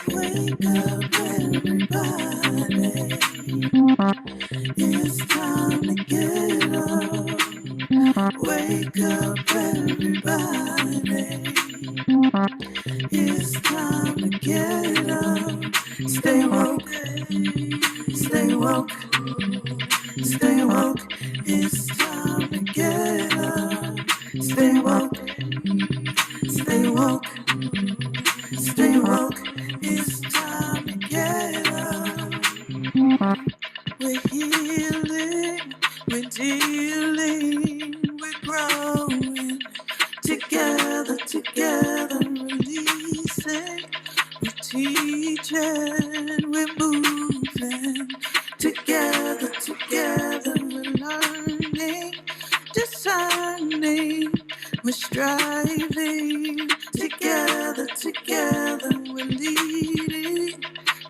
Wake up, everybody. It's time to get up. Wake up, everybody. It's time to get up. Stay woke, stay woke, stay woke. It's time to get up. Stay woke, stay woke, stay woke. It's time to get up. We're healing, we're dealing, we're growing. Together, together, releasing. We're teaching, we're moving. Together, together, we're learning, discerning. We're striving. Together, together, we're leading,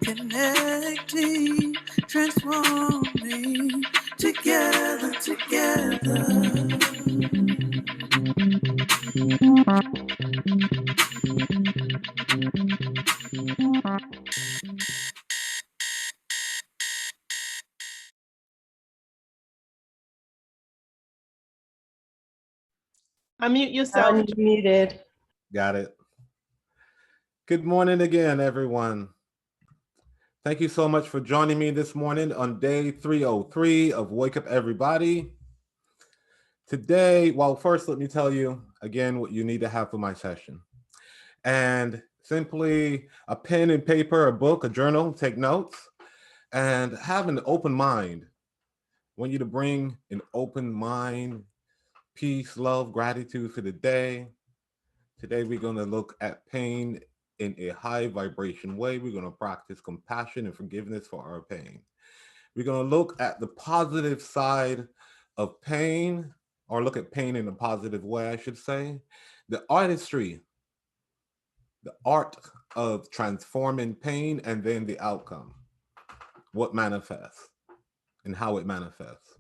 connecting, transforming. Together, together. Unmute yourself. Unmuted. Got it. Good morning again, everyone. Thank you so much for joining me this morning on day 303 of Wake Up Everybody. Today, well, first let me tell you again what you need to have for my session. And simply a pen and paper, a book, a journal, take notes, and have an open mind. I want you to bring an open mind, peace, love, gratitude for the day. Today, we're going to look at pain in a high vibration way. We're going to practice compassion and forgiveness for our pain. We're going to look at the positive side of pain, or look at pain in a positive way, I should say. The artistry, the art of transforming pain, and then the outcome, what manifests and how it manifests.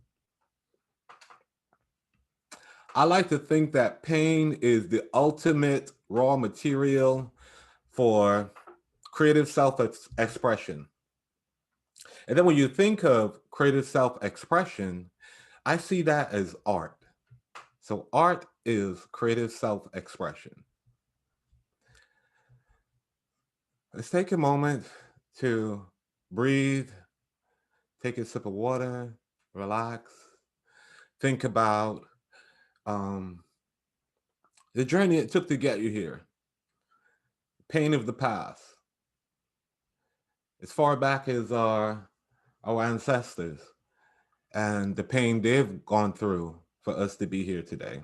I like to think that pain is the ultimate raw material for creative self-expression. And then when you think of creative self-expression, I see that as art. So art is creative self-expression. Let's take a moment to breathe, take a sip of water, relax, think about the journey it took to get you here. Pain of the past. As far back as our ancestors and the pain they've gone through for us to be here today.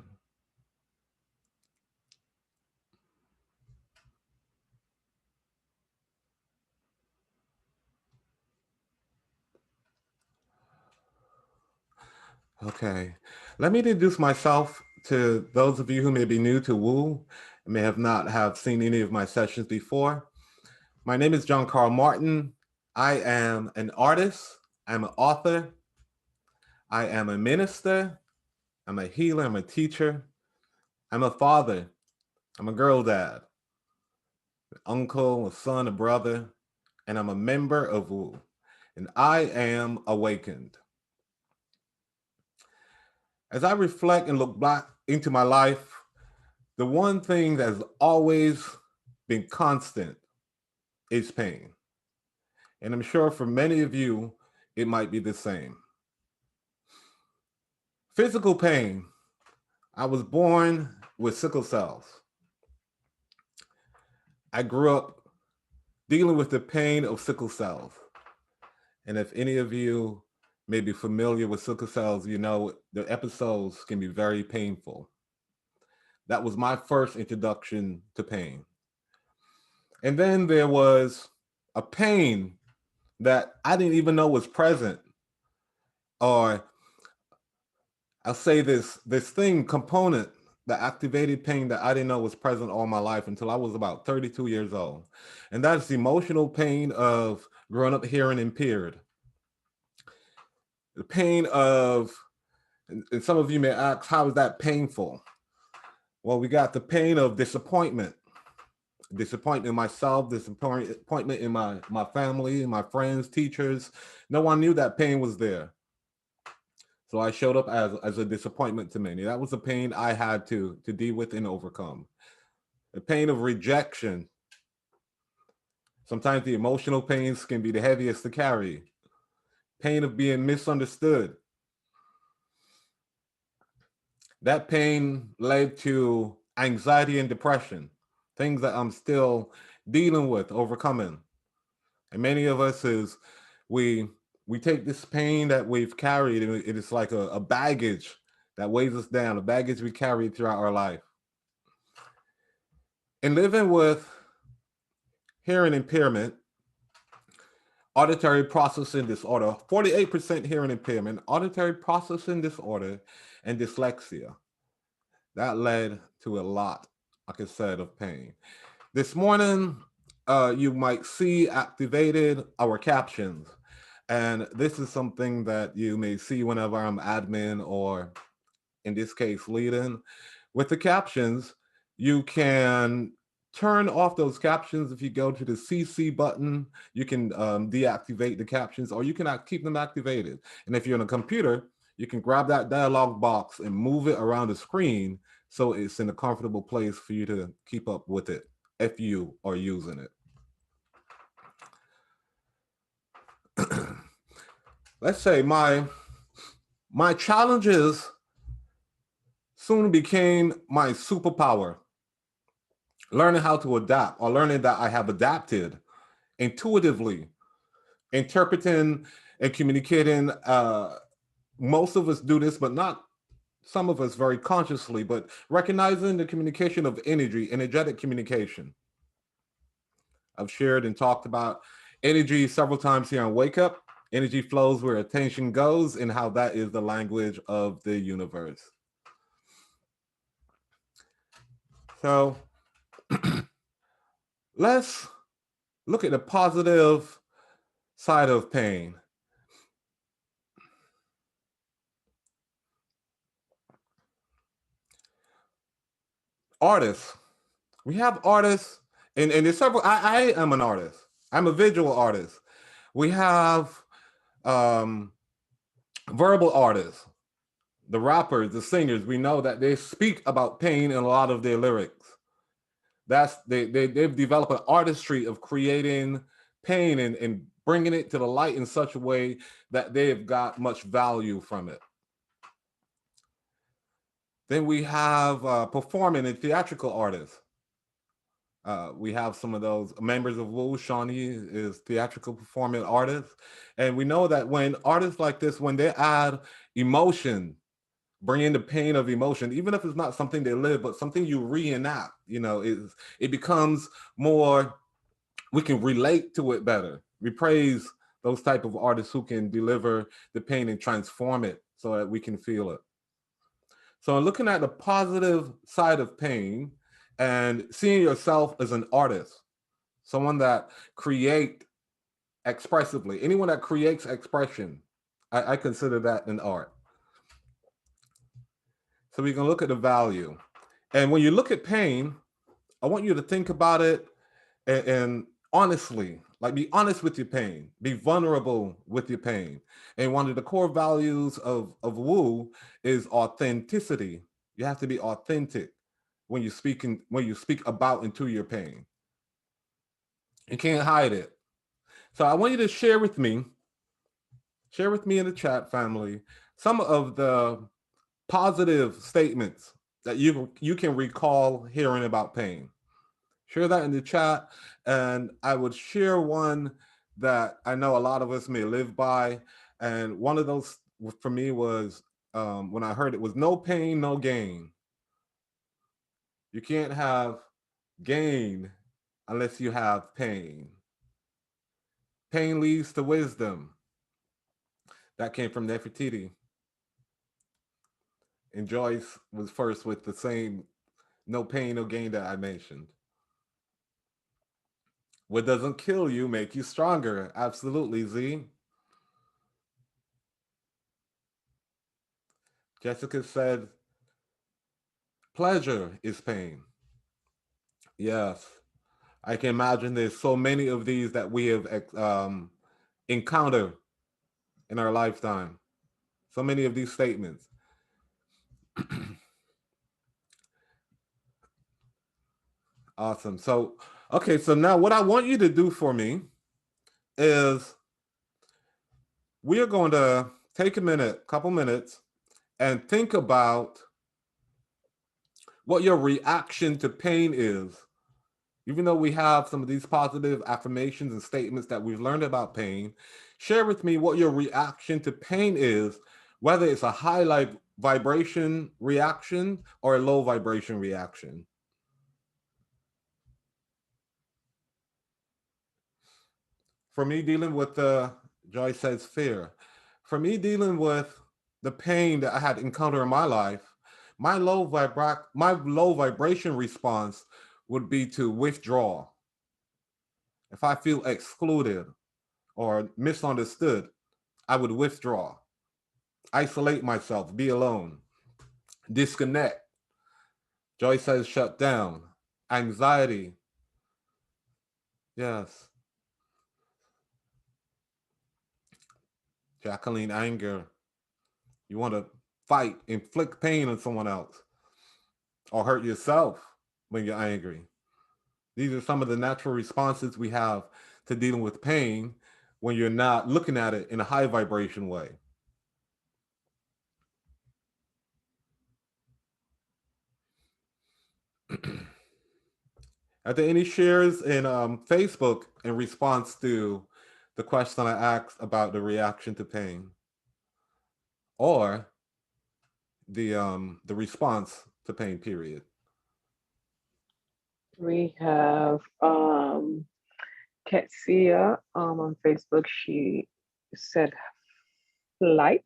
Okay, let me introduce myself to those of you who may be new to Woo, may have not have seen any of my sessions before. My name is John Carl Martin. I am an artist, I'm an author, I am a minister, I'm a healer, I'm a teacher, I'm a father, I'm a girl dad, an uncle, a son, a brother, and I'm a member of Woo, and I am awakened. As I reflect and look back into my life, the one thing that has always been constant is pain. And I'm sure for many of you, it might be the same. Physical pain. I was born with sickle cells. I grew up dealing with the pain of sickle cells. And if any of you may be familiar with sickle cells, you know the episodes can be very painful. That was my first introduction to pain. And then there was a pain that I didn't even know was present. Or I'll say this component that activated pain that I didn't know was present all my life until I was about 32 years old. And that's the emotional pain of growing up hearing impaired. The pain of, and some of you may ask, how is that painful? Well, we got the pain of disappointment, disappointment in myself, disappointment in my family, my friends, teachers. No one knew that pain was there. So I showed up as a disappointment to many. That was the pain I had to deal with and overcome. The pain of rejection. Sometimes the emotional pains can be the heaviest to carry. Pain of being misunderstood. That pain led to anxiety and depression, things that I'm still dealing with, overcoming. And many of us is we we take this pain that we've carried and it is like a baggage that weighs us down, a baggage we carry throughout our life. And living with hearing impairment, auditory processing disorder, 48% hearing impairment, auditory processing disorder, and dyslexia. That led to a lot, like I said, of pain. This morning, you might see activated our captions. And this is something that you may see whenever I'm admin or, in this case, leading. With the captions, you can turn off those captions. If you go to the CC button, you can deactivate the captions, or you can keep them activated. And if you're on a computer, you can grab that dialog box and move it around the screen so it's in a comfortable place for you to keep up with it if you are using it. Let's say my challenges soon became my superpower. Learning how to adapt, or learning that I have adapted intuitively, interpreting and communicating. Most of us do this, but not some of us very consciously, but recognizing the communication of energy, energetic communication. I've shared and talked about energy several times here on Wake Up. Energy flows where attention goes, and how that is the language of the universe. So let's look at the positive side of pain. Artists. We have artists, and there's several. I am an artist. I'm a visual artist. We have verbal artists, the rappers, the singers. We know that they speak about pain in a lot of their lyrics. They've developed an artistry of creating pain and bringing it to the light in such a way that they've got much value from it. Then we have performing and theatrical artists. We have some of those members of Wu. Shawnee is theatrical performing artist. And we know that when artists like this, when they add emotion, bring in the pain of emotion, even if it's not something they live, but something you reenact, it becomes more, we can relate to it better. We praise those type of artists who can deliver the pain and transform it so that we can feel it. So looking at the positive side of pain and seeing yourself as an artist, someone that create expressively, anyone that creates expression, I consider that an art. So we can look at the value. And when you look at pain, I want you to think about it and honestly, like be honest with your pain, be vulnerable with your pain. And one of the core values of Wu is authenticity. You have to be authentic when you speak about and to your pain. You can't hide it. So I want you to share with me in the chat, family, some of the positive statements that you can recall hearing about pain. Share that in the chat, and I would share one that I know a lot of us may live by. And one of those for me was when I heard it was no pain, no gain. You can't have gain unless you have pain. Pain leads to wisdom. That came from Nefertiti. And Joyce was first with the same no pain, no gain that I mentioned. What doesn't kill you make you stronger. Absolutely, Z. Jessica said, pleasure is pain. Yes. I can imagine there's so many of these that we have encountered in our lifetime. So many of these statements. Awesome. So, okay, so now what I want you to do for me is we are going to take a minute, couple minutes, and think about what your reaction to pain is. Even though we have some of these positive affirmations and statements that we've learned about pain, share with me what your reaction to pain is, whether it's a high vibration reaction or a low vibration reaction. For me, dealing with Joy says fear. For me, dealing with the pain that I had encountered in my life, my low vibration response would be to withdraw. If I feel excluded or misunderstood, I would withdraw, isolate myself, be alone, disconnect. Joy says shut down. Anxiety. Yes. Jacqueline, anger. You want to fight, inflict pain on someone else, or hurt yourself when you're angry. These are some of the natural responses we have to dealing with pain when you're not looking at it in a high vibration way. Are there any shares in Facebook in response to the question I asked about the reaction to pain, or the response to pain? Period. We have Ketsia on Facebook. She said flight.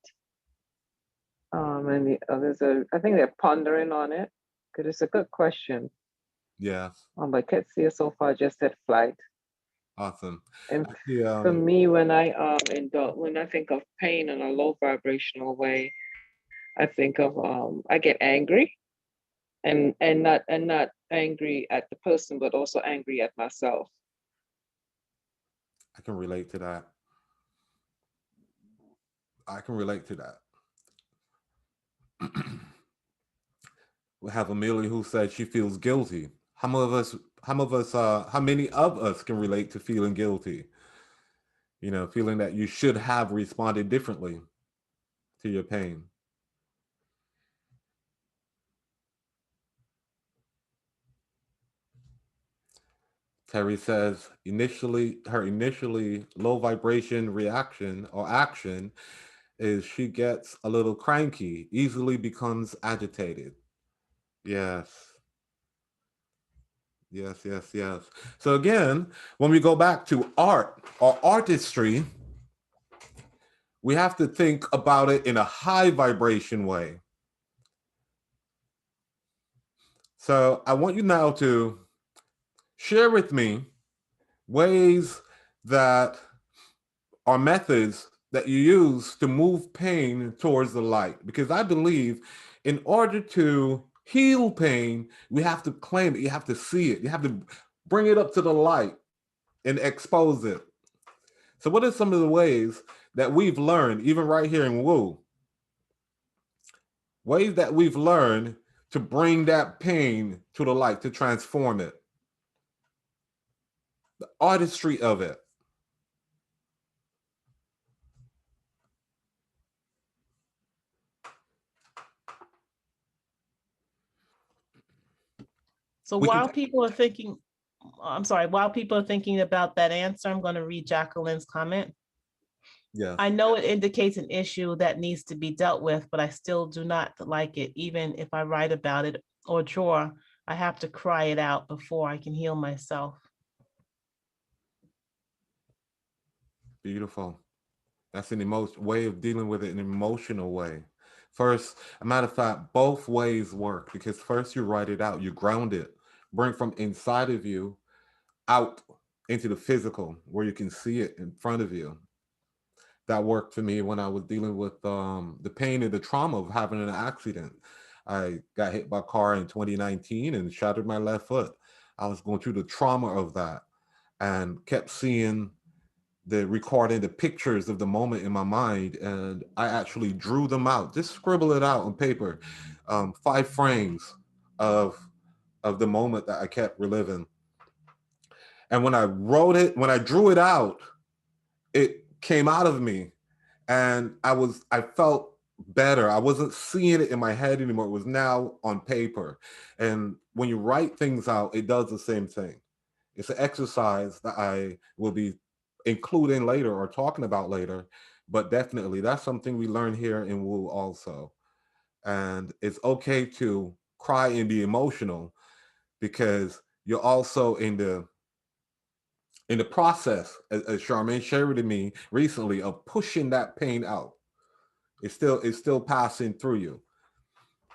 And the others are, I think they're pondering on it because it's a good question. Yes. But Ketsia so far just said flight. Awesome. And Actually, for me, when I think of pain in a low vibrational way, I think of I get angry, and not angry at the person, but also angry at myself. I can relate to that. I can relate to that. We have Amelia who said she feels guilty. How many of us can relate to feeling guilty? You know, feeling that you should have responded differently to your pain. Terry says her initially low vibration reaction or action is she gets a little cranky, easily becomes agitated. Yes. Yes, yes, yes. So again, when we go back to art or artistry, we have to think about it in a high vibration way. So I want you now to share with me ways that are methods that you use to move pain towards the light. Because I believe in order to heal pain, we have to claim it. You have to see it. You have to bring it up to the light and expose it. So what are some of the ways that we've learned, even right here in Wu, ways that we've learned to bring that pain to the light, to transform it? The artistry of it. So We can, while people are thinking, I'm sorry, while people are thinking about that answer, I'm going to read Jacqueline's comment. yeah. I know it indicates an issue that needs to be dealt with, but I still do not like it. Even if I write about it or draw, I have to cry it out before I can heal myself. Beautiful. That's an way of dealing with it in an emotional way. First, a matter of fact, both ways work because first you write it out, you ground it, bring from inside of you out into the physical where you can see it in front of you. That worked for me when I was dealing with the pain and the trauma of having an accident. I got hit by a car in 2019 and shattered my left foot. I was going through the trauma of that and kept seeing recording the pictures of the moment in my mind. And I actually drew them out, just scribble it out on paper, 5 frames of the moment that I kept reliving. And when I drew it out, it came out of me, and I felt better. I wasn't seeing it in my head anymore. It was now on paper. And when you write things out, it does the same thing. It's an exercise that I will be including later or talking about later, but definitely that's something we learn here in Wu also. And it's okay to cry and be emotional, because you're also in the process, as Charmaine shared with me recently, of pushing that pain out. It's still passing through you.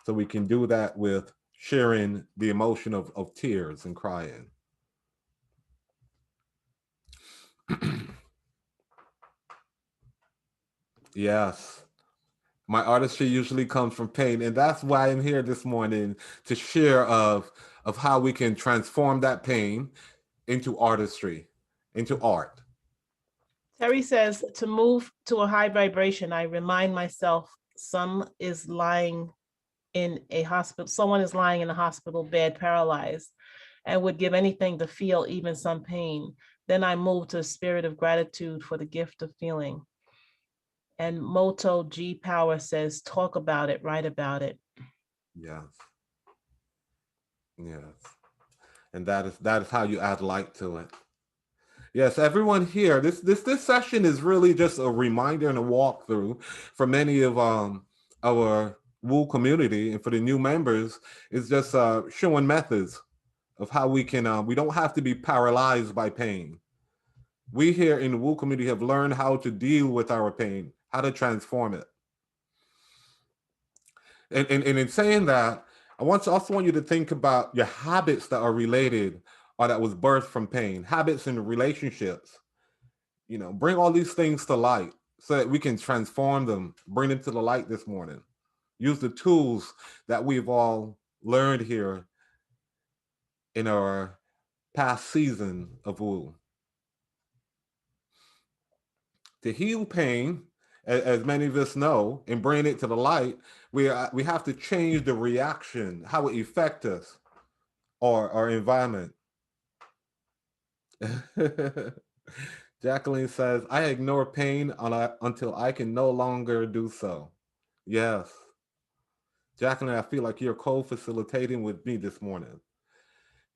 So we can do that with sharing the emotion of tears and crying. Yes. My artistry usually comes from pain, and that's why I'm here this morning, to share of how we can transform that pain into artistry, into art. Terry says, to move to a high vibration, I remind myself someone is lying in a hospital bed, paralyzed, and would give anything to feel even some pain. Then I move to a spirit of gratitude for the gift of feeling. And Moto G Power says, talk about it, write about it. Yes. Yes. And that is how you add light to it. Yes, everyone here, this session is really just a reminder and a walkthrough for many of our Wu community, and for the new members, it's just showing methods of how we can, we don't have to be paralyzed by pain. We here in the Wu community have learned how to deal with our pain, how to transform it. And in saying that, I also want you to think about your habits that are related or that was birthed from pain, habits in relationships. You know, bring all these things to light so that we can transform them, bring them to the light this morning. Use the tools that we've all learned here in our past season of Wu. To heal pain, as many of us know, and bring it to the light, we have to change the reaction, how it affects us or our environment. Jacqueline says, I ignore pain until I can no longer do so. Yes. Jacqueline, I feel like you're co-facilitating with me this morning,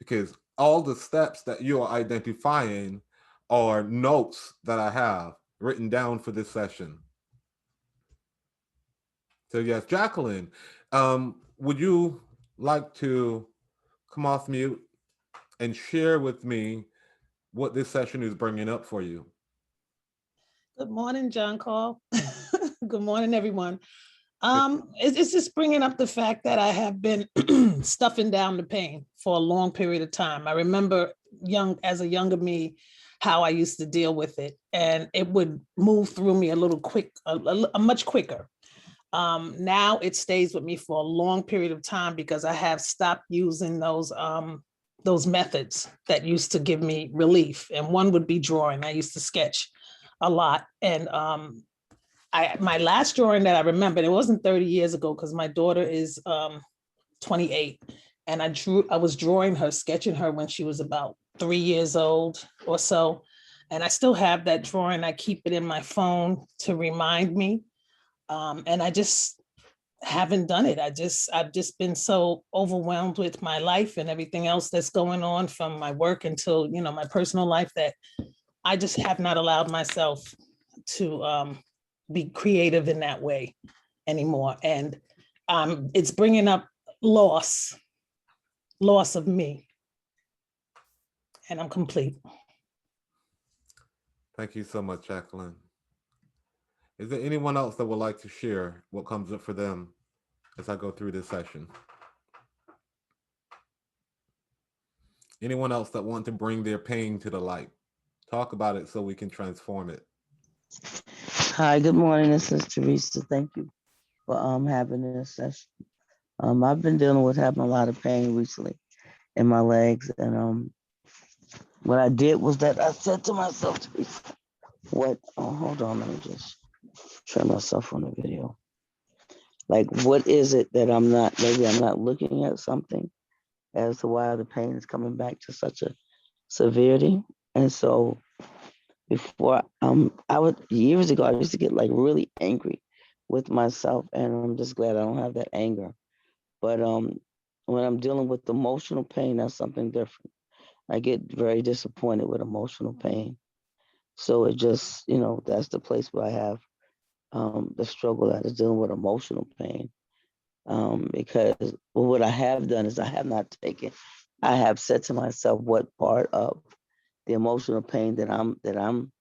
because all the steps that you are identifying are notes that I have written down for this session. So yes, Jacqueline, would you like to come off mute and share with me what this session is bringing up for you? Good morning, John Call. Good morning, everyone. It's just bringing up the fact that I have been stuffing down the pain for a long period of time. I remember as a younger me, how I used to deal with it, and it would move through me a little quick, much quicker. Now it stays with me for a long period of time because I have stopped using those methods that used to give me relief. And one would be drawing. I used to sketch a lot. And my last drawing that I remembered, it wasn't 30 years ago because my daughter is 28. And I was drawing her, sketching her when she was about 3 years old or so. And I still have that drawing. I keep it in my phone to remind me. And I just haven't done it. I've just been so overwhelmed with my life and everything else that's going on, from my work until, my personal life, that I just have not allowed myself to be creative in that way anymore. And it's bringing up loss of me. And I'm complete. Thank you so much, Jacqueline. Is there anyone else that would like to share what comes up for them as I go through this session? Anyone else that want to bring their pain to the light? Talk about it so we can transform it. Hi, good morning. This is Teresa. Thank you for having this session. I've been dealing with having a lot of pain recently, in my legs. And what I did was that I said to myself, what, oh, hold on, let me just turn myself on the video. Like, what is it that maybe I'm not looking at something as to why the pain is coming back to such a severity. And so before, I would, years ago, I used to get like really angry with myself, and I'm just glad I don't have that anger. But when I'm dealing with emotional pain, that's something different. I get very disappointed with emotional pain. So it just, that's the place where I have the struggle that is dealing with emotional pain. Because what I have done is I have said to myself what part of the emotional pain that I'm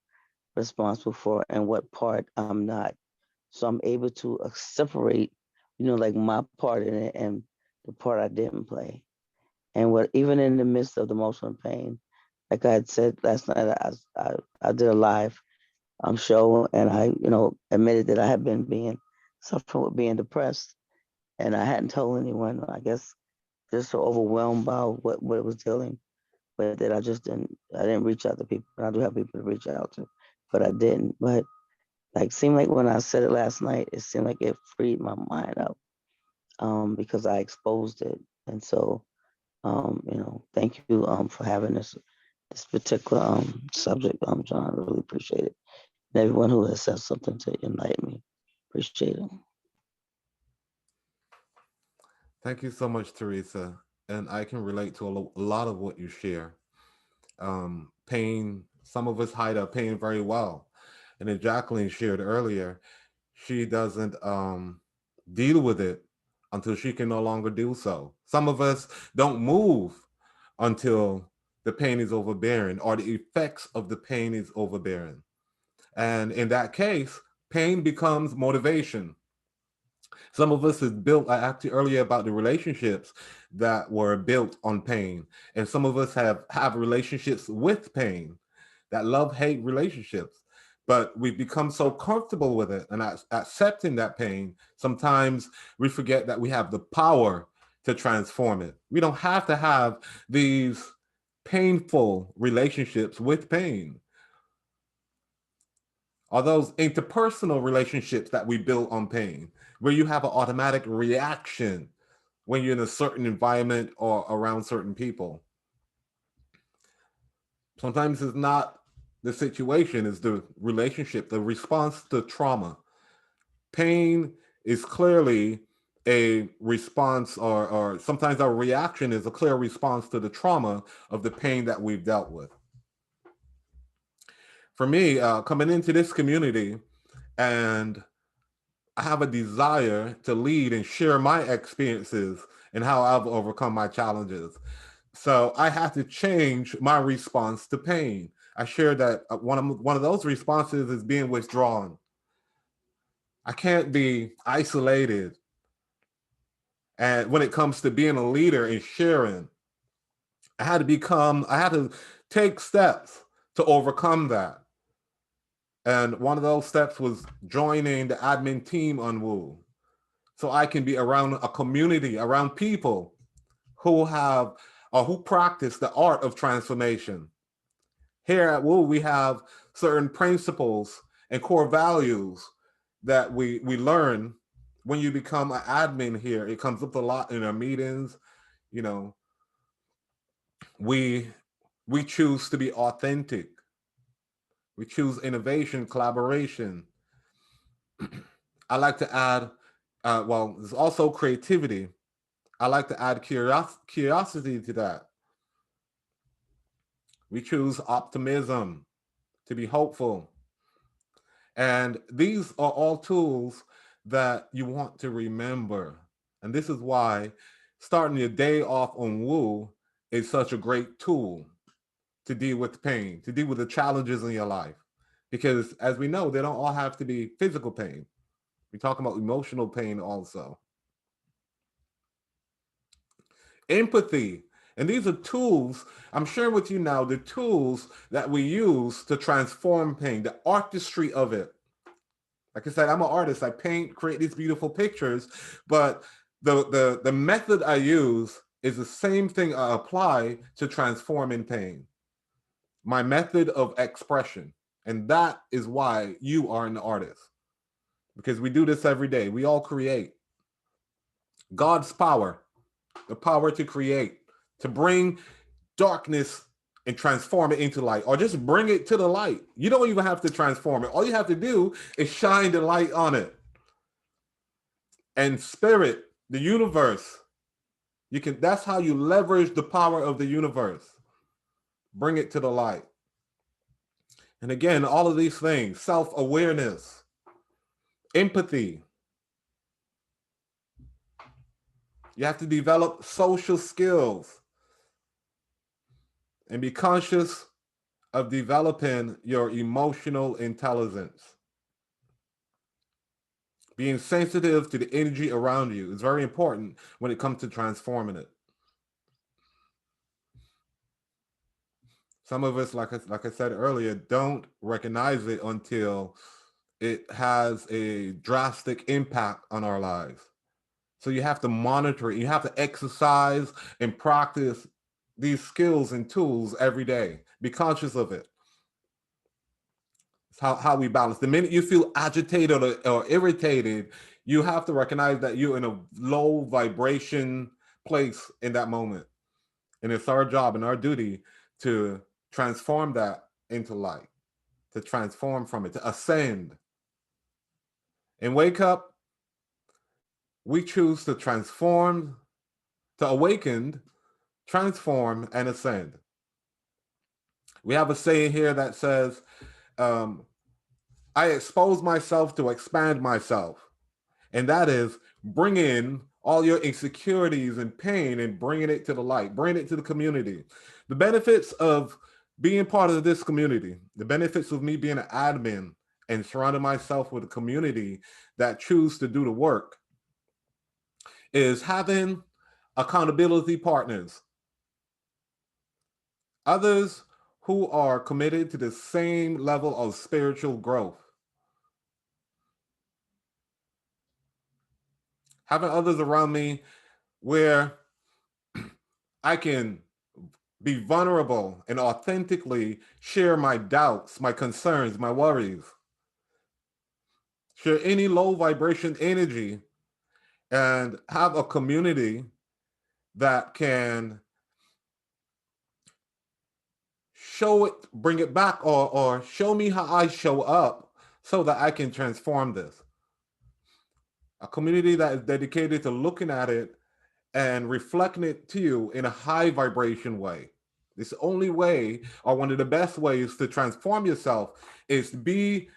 responsible for and what part I'm not. So I'm able to separate, like my part in it and the part I didn't play. And what even in the midst of the emotional pain, like I had said last night, I did a live show, and I admitted that I had been suffering with being depressed, and I hadn't told anyone. I guess just so overwhelmed by what it was dealing with that I didn't reach out to people. I do have people to reach out to, but I didn't. But like seemed like when I said it last night, it seemed like it freed my mind up because I exposed it. And so thank you for having this particular subject, John. I really appreciate it. And everyone who has said something to enlighten me, appreciate it. Thank you so much, Teresa. And I can relate to a lot of what you share. Pain, some of us hide our pain very well. And as Jacqueline shared earlier, she doesn't deal with it until she can no longer do so. Some of us don't move until the pain is overbearing or the effects of the pain is overbearing. And in that case, pain becomes motivation. Some of us is built, I asked you earlier about the relationships that were built on pain. And some of us have relationships with pain, that love-hate relationships. But we've become so comfortable with it and accepting that pain, sometimes we forget that we have the power to transform it. We don't have to have these painful relationships with pain, or those interpersonal relationships that we build on pain, where you have an automatic reaction when you're in a certain environment or around certain people. Sometimes it's not the situation, it's the relationship, the response to trauma. Pain is clearly a response, or sometimes our reaction is a clear response to the trauma of the pain that we've dealt with. For me, coming into this community, and I have a desire to lead and share my experiences and how I've overcome my challenges. So I had to change my response to pain. I shared that one of those responses is being withdrawn. I can't be isolated. And when it comes to being a leader and sharing, I had to take steps to overcome that. And one of those steps was joining the admin team on Woo, so I can be around a community, around people who have or who practice the art of transformation. Here at Woo, we have certain principles and core values that we learn when you become an admin here. It comes up a lot in our meetings. You know, we choose to be authentic. We choose innovation, collaboration. I like to add, well, there's also creativity. I like to add curiosity to that. We choose optimism, to be hopeful. And these are all tools that you want to remember. And this is why starting your day off on Woo is such a great tool to deal with pain, to deal with the challenges in your life. Because as we know, they don't all have to be physical pain. We talk about emotional pain also. Empathy. And these are tools, I'm sharing with you now, the tools that we use to transform pain, the artistry of it. Like I said, I'm an artist. I paint, create these beautiful pictures, but the method I use is the same thing I apply to transforming pain. My method of expression. And that is why you are an artist. Because we do this every day. We all create. God's power, the power to create, to bring darkness and transform it into light, or just bring it to the light. You don't even have to transform it. All you have to do is shine the light on it. And spirit, the universe, that's how you leverage the power of the universe. Bring it to the light. And again, all of these things, self-awareness, empathy. You have to develop social skills and be conscious of developing your emotional intelligence. Being sensitive to the energy around you is very important when it comes to transforming it. Some of us, like I said earlier, don't recognize it until it has a drastic impact on our lives. So you have to monitor it. You have to exercise and practice these skills and tools every day. Be conscious of it. It's how we balance. The minute you feel agitated or irritated, you have to recognize that you're in a low vibration place in that moment. And it's our job and our duty to transform that into light, to transform from it, to ascend. And wake up, we choose to transform, to awaken, transform, and ascend. We have a saying here that says, I expose myself to expand myself. And that is bring in all your insecurities and pain and bringing it to the light, bring it to the community. The benefits of being part of this community, the benefits of me being an admin and surrounding myself with a community that choose to do the work is having accountability partners, others who are committed to the same level of spiritual growth. Having others around me where I can be vulnerable and authentically share my doubts, my concerns, my worries. Share any low vibration energy and have a community that can show it, bring it back, or show me how I show up so that I can transform this. A community that is dedicated to looking at it and reflecting it to you in a high vibration way. This only way, or one of the best ways to transform yourself, is to be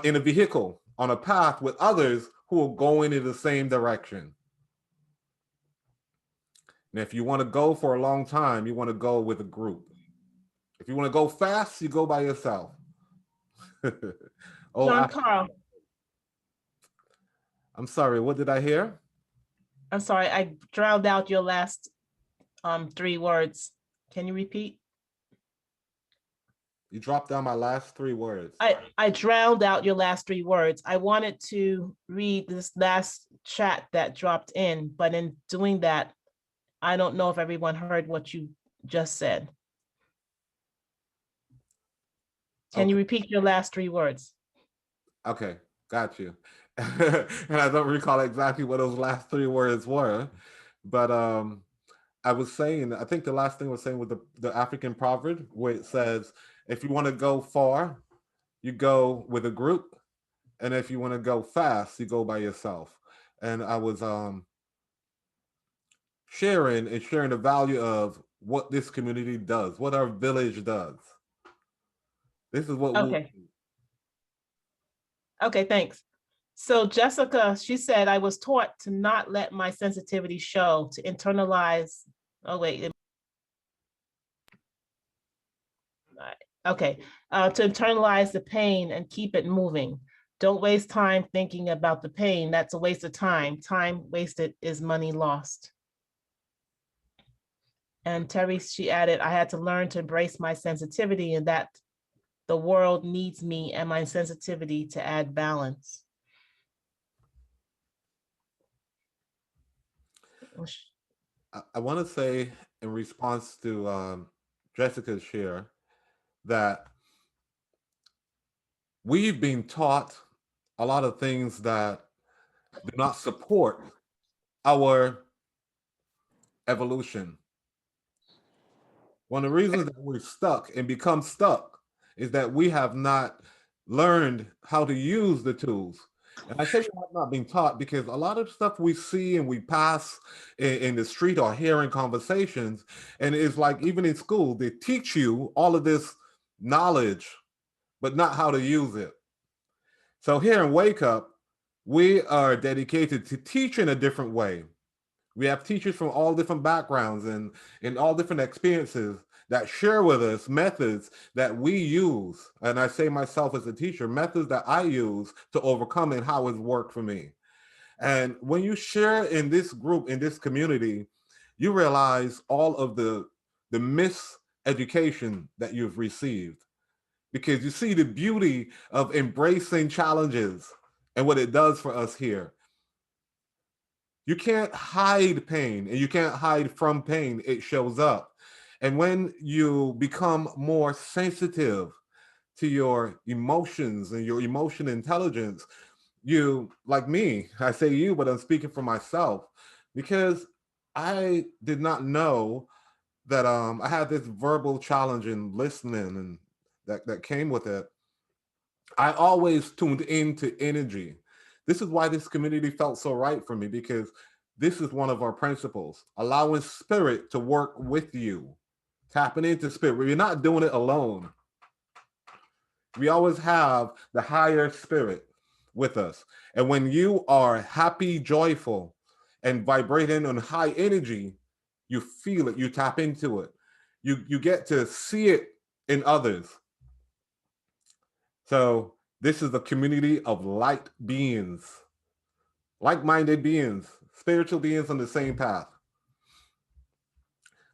in a vehicle, on a path with others who are going in the same direction. And if you want to go for a long time, you want to go with a group. If you want to go fast, you go by yourself. John Carl, I'm sorry, what did I hear? I'm sorry, I drowned out your last 3 words. Can you repeat? You dropped down my last 3 words. I drowned out your last 3 words. I wanted to read this last chat that dropped in, but in doing that, I don't know if everyone heard what you just said. Can you repeat your last 3 words? Okay, got you. And I don't recall exactly what those last 3 words were, but I was saying, I think the last thing I was saying with the African proverb where it says, if you want to go far, you go with a group. And if you want to go fast, you go by yourself. And I was sharing the value of what this community does, what our village does. This is what Okay. Okay, thanks. So Jessica, she said, I was taught to not let my sensitivity show, to internalize. Oh, wait. Okay, to internalize the pain and keep it moving. Don't waste time thinking about the pain. That's a waste of time. Time wasted is money lost. And Terry, she added, I had to learn to embrace my sensitivity and that the world needs me and my sensitivity to add balance. I want to say in response to Jessica's share that we've been taught a lot of things that do not support our evolution. One of the reasons that we're stuck and become stuck is that we have not learned how to use the tools. And I say we have not been taught because a lot of stuff we see and we pass in the street or hear in conversations, and it's like even in school, they teach you all of this knowledge, but not how to use it. So here in Wake Up, we are dedicated to teaching a different way. We have teachers from all different backgrounds and in all different experiences that share with us methods that we use. And I say myself as a teacher, methods that I use to overcome and how it's worked for me. And when you share in this group, in this community, you realize all of the miseducation that you've received because you see the beauty of embracing challenges and what it does for us here. You can't hide pain and you can't hide from pain. It shows up. And when you become more sensitive to your emotions and your emotion intelligence, you, like me, I say you, but I'm speaking for myself because I did not know that I had this verbal challenge in listening and that came with it. I always tuned into energy. This is why this community felt so right for me because this is one of our principles, allowing spirit to work with you, tapping into spirit. You're not doing it alone. We always have the higher spirit with us. And when you are happy, joyful, and vibrating on high energy, you feel it, you tap into it. You get to see it in others. So this is a community of light beings, like-minded beings, spiritual beings on the same path.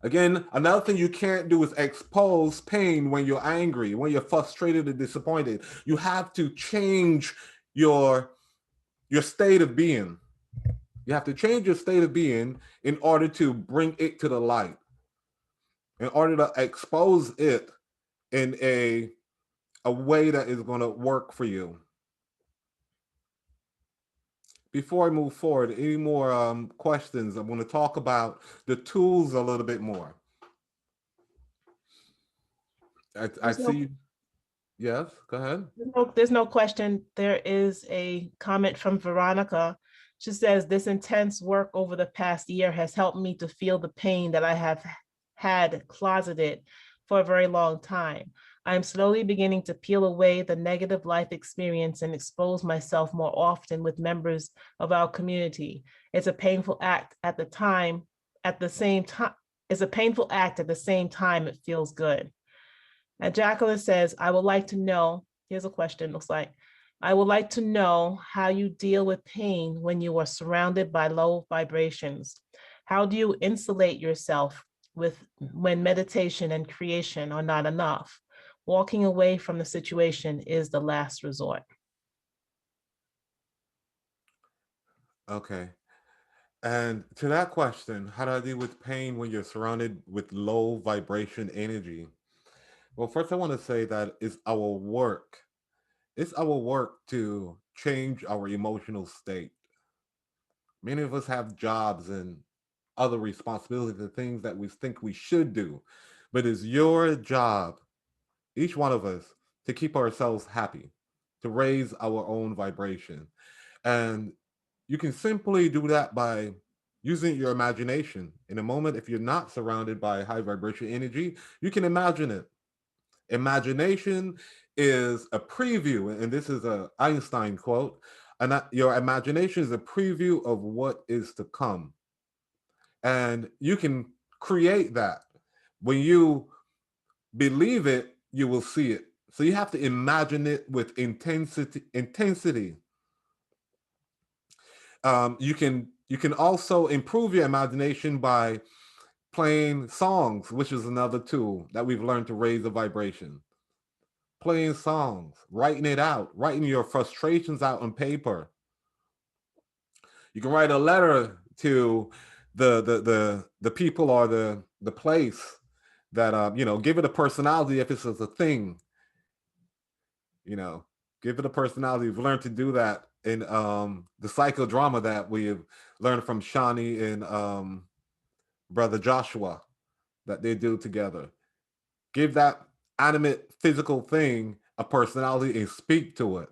Again, another thing you can't do is expose pain when you're angry, when you're frustrated and disappointed. You have to change your state of being. You have to change your state of being in order to bring it to the light, in order to expose it in a way that is going to work for you. Before I move forward, any more questions? I want to talk about the tools a little bit more. I see. Yes, go ahead. There's no question. There is a comment from Veronica. She says, this intense work over the past year has helped me to feel the pain that I have had closeted for a very long time. I am slowly beginning to peel away the negative life experience and expose myself more often with members of our community. It's a painful act at the same time, it feels good. And Jacqueline says, I would like to know, here's a question, looks like, I would like to know how you deal with pain when you are surrounded by low vibrations. How do you insulate yourself when meditation and creation are not enough? Walking away from the situation is the last resort. Okay. And to that question, how do I deal with pain when you're surrounded with low vibration energy? Well, first I want to say that it's our work. It's our work to change our emotional state. Many of us have jobs and other responsibilities and things that we think we should do. But it's your job, each one of us, to keep ourselves happy, to raise our own vibration. And you can simply do that by using your imagination. In a moment, if you're not surrounded by high vibration energy, you can imagine it. Imagination is a preview, and this is a Einstein quote, and that your imagination is a preview of what is to come. And you can create that. When you believe it, you will see it. So you have to imagine it with intensity. You can also improve your imagination by playing songs, which is another tool that we've learned to raise the vibration. Playing songs, writing it out, writing your frustrations out on paper. You can write a letter to the people or the place that give it a personality if it's a thing. Give it a personality. We've learned to do that in the psychodrama that we've learned from Shawnee and brother Joshua that they do together. Give that animate physical thing a personality and speak to it.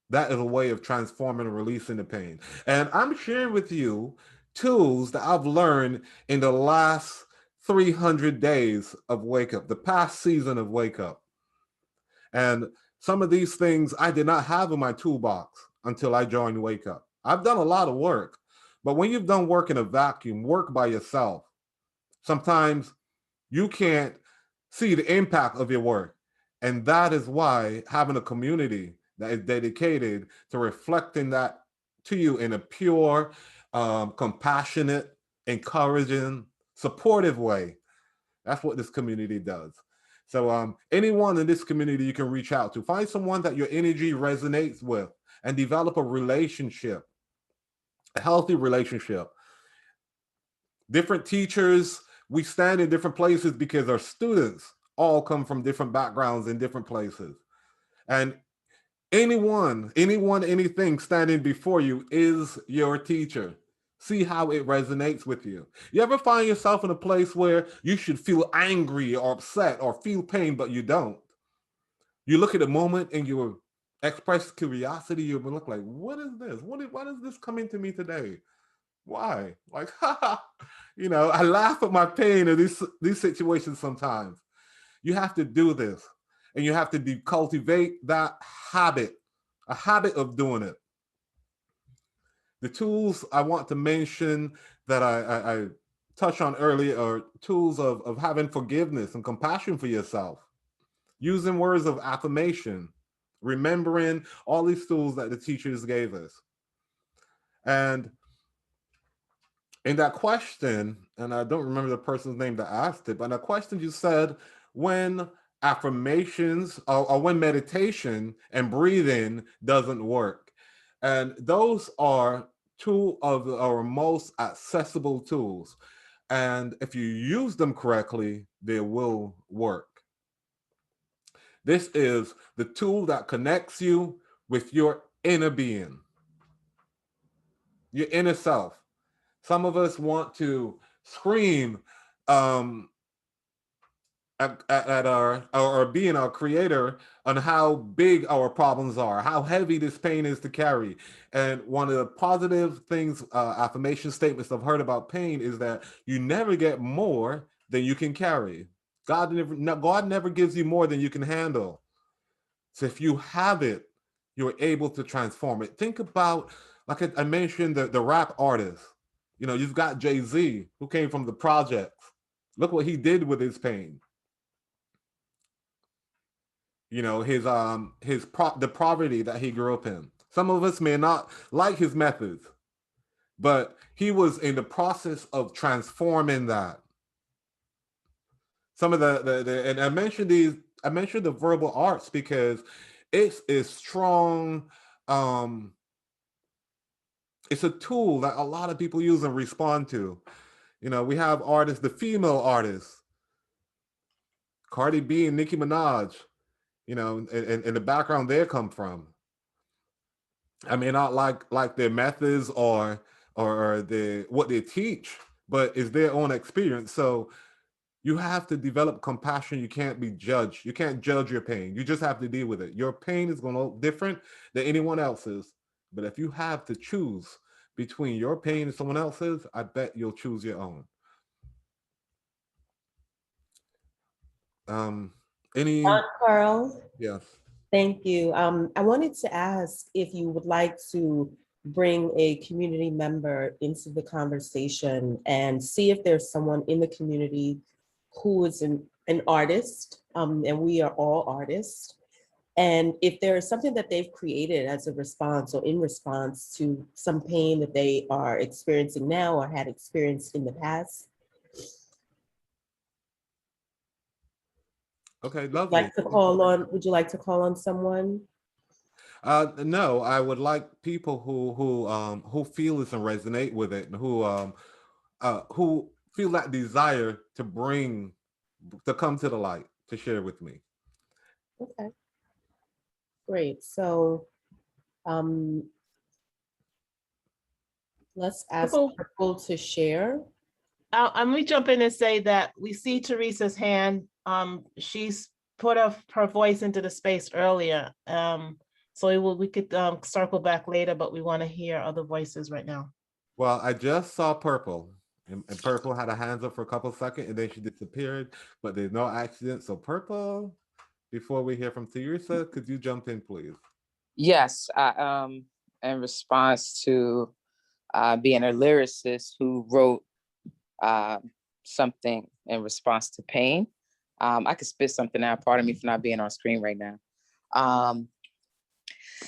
That is a way of transforming and releasing the pain. And I'm sharing with you tools that I've learned in the last 300 days of Wake Up, the past season of Wake Up. And some of these things I did not have in my toolbox until I joined Wake Up. I've done a lot of work, but when you've done work in a vacuum, work by yourself, sometimes you can't see the impact of your work. And that is why having a community that is dedicated to reflecting that to you in a pure, compassionate, encouraging, supportive way. That's what this community does. So anyone in this community you can reach out to. Find someone that your energy resonates with and develop a relationship, a healthy relationship. Different teachers, we stand in different places because our students all come from different backgrounds in different places. And anyone, anything standing before you is your teacher. See how it resonates with you. You ever find yourself in a place where you should feel angry or upset or feel pain, but you don't? You look at the moment and you express curiosity. You look like, what is this? Why is this coming to me today? Why? Like, I laugh at my pain in these situations sometimes. You have to do this, and you have to cultivate that habit, a habit of doing it. The tools I want to mention that I touched on earlier are tools of having forgiveness and compassion for yourself, using words of affirmation, remembering all these tools that the teachers gave us. And in that question, and I don't remember the person's name that asked it, but in that question you said, when affirmations or when meditation and breathing doesn't work. And those are two of our most accessible tools. And if you use them correctly, they will work. This is the tool that connects you with your inner being, your inner self. Some of us want to scream at our being, our creator, on how big our problems are, how heavy this pain is to carry. And one of the positive things, affirmation statements I've heard about pain is that you never get more than you can carry. God never gives you more than you can handle. So if you have it, you're able to transform it. Think about, like I mentioned, the rap artists. You've got Jay-Z, who came from the projects. Look what he did with his pain. The poverty that he grew up in. Some of us may not like his methods, but he was in the process of transforming that. Some of and I mentioned the verbal arts because it's a strong, it's a tool that a lot of people use and respond to. We have artists, the female artists, Cardi B and Nicki Minaj, and the background they come from. I may not like their methods or what they teach, but it's their own experience. So you have to develop compassion. You can't be judged. You can't judge your pain. You just have to deal with it. Your pain is going to look different than anyone else's. But if you have to choose between your pain and someone else's, I bet you'll choose your own. Any Carl, Yes. thank you. I wanted to ask if you would like to bring a community member into the conversation and see if there's someone in the community who is an artist, and we are all artists. And if there is something that they've created as a response or in response to some pain that they are experiencing now or had experienced in the past. Okay, lovely. Would you like to call on someone? No, I would like people who feel this and resonate with it, and who who feel that desire to come to the light to share with me. Okay, great. So let's ask Purple. Purple to share. Let me jump in and say that we see Teresa's hand. She's put her voice into the space earlier. So we could circle back later, but we want to hear other voices right now. Well, I just saw Purple, and Purple had her hands up for a couple seconds, and then she disappeared, but there's no accident. So Purple, before we hear from Teresa, could you jump in, please? Yes, in response to being a lyricist who wrote something in response to pain. I could spit something out. Pardon me for not being on screen right now.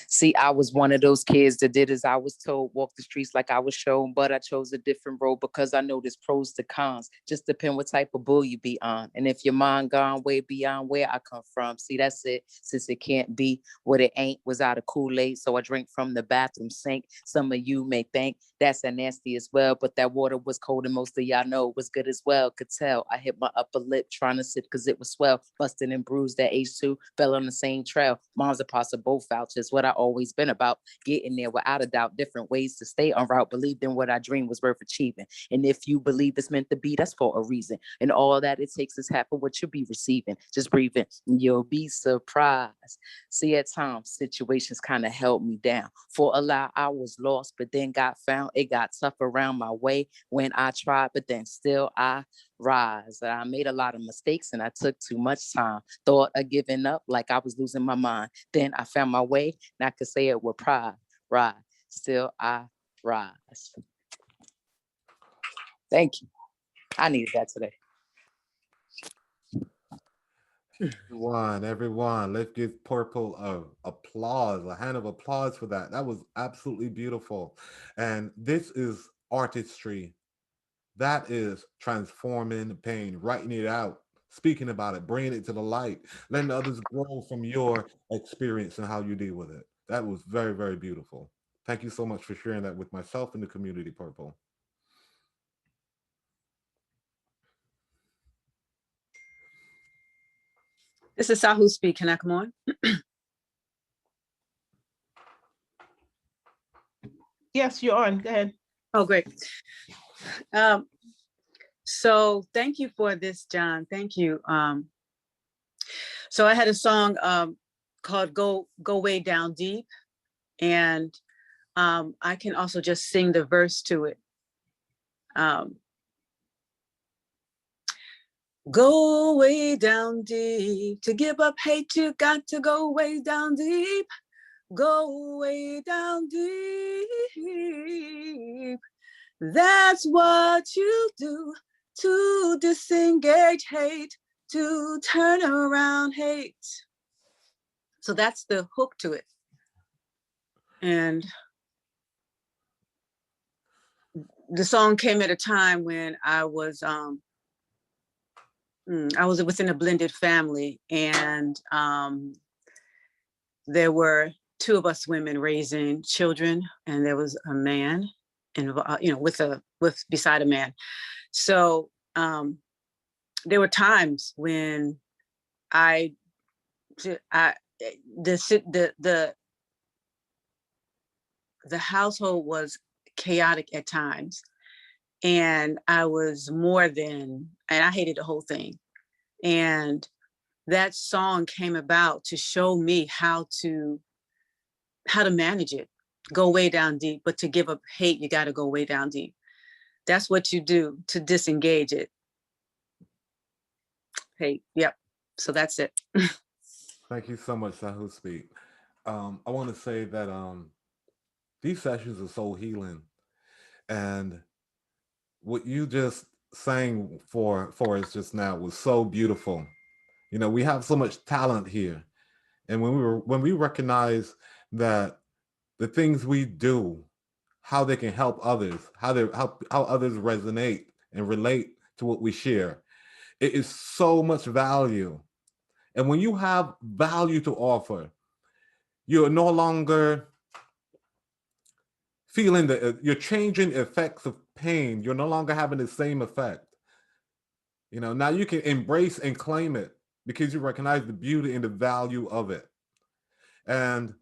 See, I was one of those kids that did as I was told, walk the streets like I was shown, but I chose a different road because I know there's pros to cons. Just depend what type of bull you be on. And if your mind gone way beyond where I come from, see, that's it. Since it can't be what it ain't, was out of Kool-Aid, so I drink from the bathroom sink. Some of you may think that's a nasty as well, but that water was cold and most of y'all know it was good as well. Could tell I hit my upper lip trying to sip because it was swell. Busted and bruised at age 2, fell on the same trail. Mom's a pass of both vouchers. What I always been about, getting there without a doubt, different ways to stay on route, believed in what I dreamed was worth achieving. And if you believe it's meant to be, that's for a reason. And all that it takes is half of what you'll be receiving. Just breathing, and you'll be surprised. See, at times, situations kind of held me down. For a while, I was lost, but then got found. It got tough around my way when I tried, but then still I rise. I made a lot of mistakes and I took too much time. Thought of giving up like I was losing my mind. Then I found my way and I could say it with pride. Rise. Still I rise. Thank you. I needed that today. Everyone, let's give Purple a hand of applause for that. That was absolutely beautiful. And this is artistry. That is transforming pain, writing it out, speaking about it, bringing it to the light, letting others grow from your experience and how you deal with it. That was very, very beautiful. Thank you so much for sharing that with myself and the community, Purple. This is Sahu Speak. Can I come on? Yes, you're on. Go ahead. Oh, great. So thank you for this, John. Thank you. So I had a song called Go Way Down Deep. And I can also just sing the verse to it. Go way down deep. To give up hate, you got to go way down deep. Go way down deep. That's what you do to disengage hate, to turn around hate. So that's the hook to it. And the song came at a time when I was within a blended family, and there were 2 of us women raising children, and there was a man, and with beside a man. So there were times when the household was chaotic at times, and I was and I hated the whole thing. And that song came about to show me how to manage it, go way down deep. But to give up hate, you got to go way down deep. That's what you do to disengage it. Hate. Yep. So that's it. Thank you so much, Sahu Speak. I want to say that these sessions are so healing, and what you just sang for us just now was so beautiful. You know, we have so much talent here, and when we recognize that the things we do, how they can help others, how others resonate and relate to what we share, it is so much value. And when you have value to offer, you're no longer feeling that you're changing the effects of pain, you're no longer having the same effect. You know, now you can embrace and claim it because you recognize the beauty and the value of it. And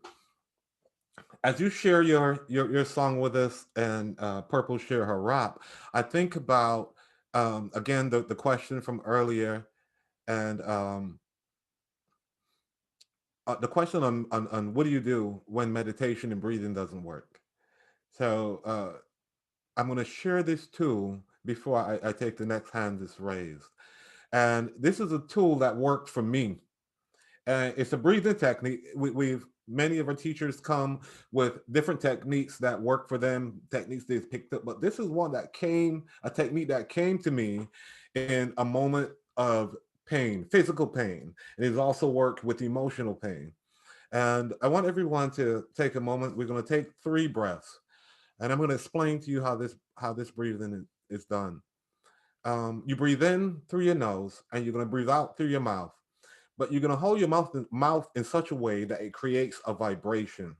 as you share your song with us, and Purple share her rap, I think about again the question from earlier, and the question on what do you do when meditation and breathing doesn't work. So I'm going to share this tool before I take the next hand that's raised. And this is a tool that worked for me. It's a breathing technique. We've many of our teachers come with different techniques that work for them, techniques they've picked up. But this is a technique that came to me in a moment of pain, physical pain. And it's also worked with emotional pain. And I want everyone to take a moment. We're going to take 3 breaths, and I'm going to explain to you how this breathing is done. You breathe in through your nose, and you're going to breathe out through your mouth. But you're going to hold your mouth in such a way that it creates a vibration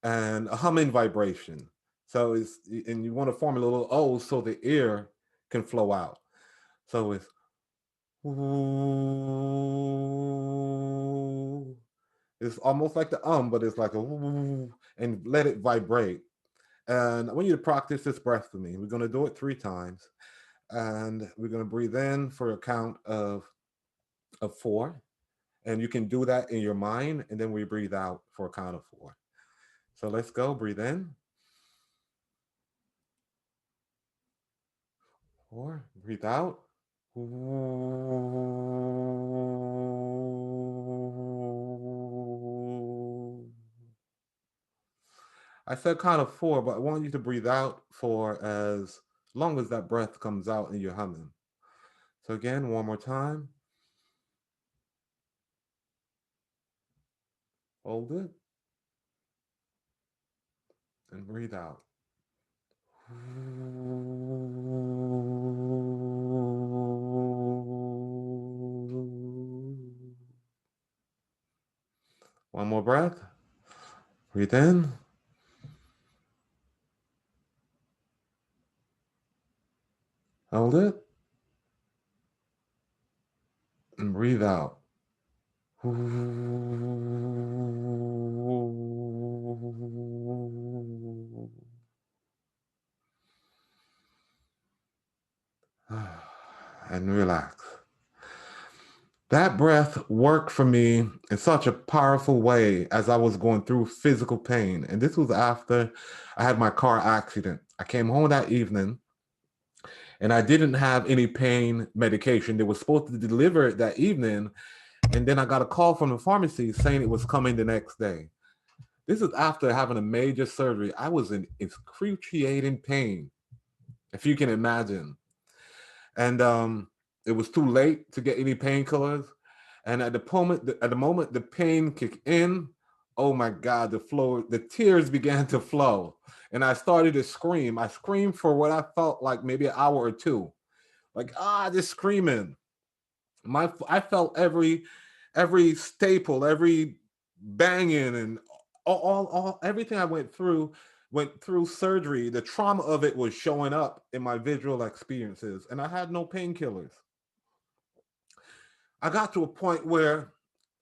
and a humming vibration. So and you want to form a little O so the air can flow out. So it's ooh. It's almost like the but it's like a ooh, and let it vibrate. And I want you to practice this breath with me. We're going to do it 3 times. And we're going to breathe in for a count of 4. And you can do that in your mind. And then we breathe out for a count of 4. So let's go. Breathe in. 4. Breathe out. I said count of 4, but I want you to breathe out for as long as that breath comes out and you're humming. So again, one more time. Hold it. And breathe out. One more breath. Breathe in. Hold it. And breathe out. And relax. That breath worked for me in such a powerful way as I was going through physical pain. And this was after I had my car accident. I came home that evening and I didn't have any pain medication. They were supposed to deliver it that evening. And then I got a call from the pharmacy saying it was coming the next day. This is after having a major surgery. I was in excruciating pain, if you can imagine. And it was too late to get any painkillers. And at the moment the pain kicked in, oh my God, the tears began to flow. And I started to scream. I screamed for what I felt like maybe an hour or 2. Like, just screaming. I felt every staple, every banging, and all everything I went through surgery. The trauma of it was showing up in my visual experiences, and I had no painkillers. I got to a point where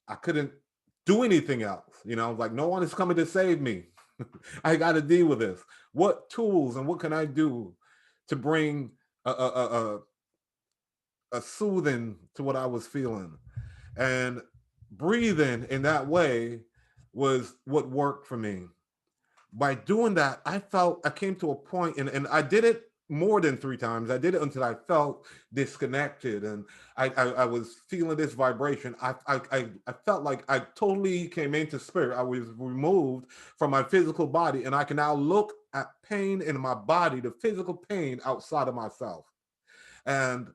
I couldn't do anything else. You know, like no one is coming to save me. I got to deal with this. What tools and what can I do to bring a soothing to what I was feeling? And breathing in that way was what worked for me. By doing that, I came to a point, and I did it more than 3 times. I did it until I felt disconnected, and I was feeling this vibration. I felt like I totally came into spirit. I was removed from my physical body, and I can now look at pain in my body, the physical pain outside of myself. And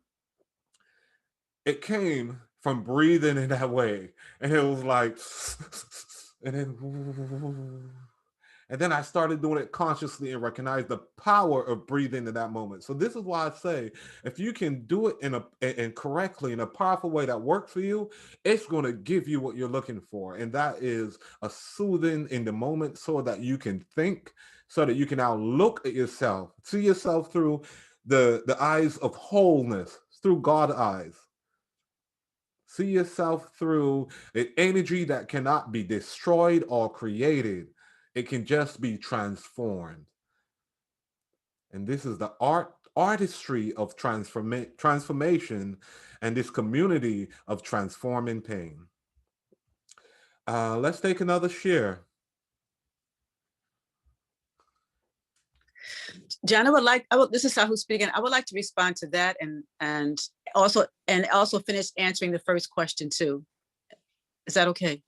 it came from breathing in that way. And it was like, and then, And then I started doing it consciously and recognized the power of breathing in that moment. So this is why I say, if you can do it in correctly, in a powerful way that works for you, it's going to give you what you're looking for. And that is a soothing in the moment so that you can think, so that you can now look at yourself, see yourself through the eyes of wholeness, through God's eyes. See yourself through an energy that cannot be destroyed or created. It can just be transformed. And this is the artistry of transformation and this community of transforming pain. Let's take another share. John, this is Sahu speaking. I would like to respond to that and also finish answering the first question too. Is that okay?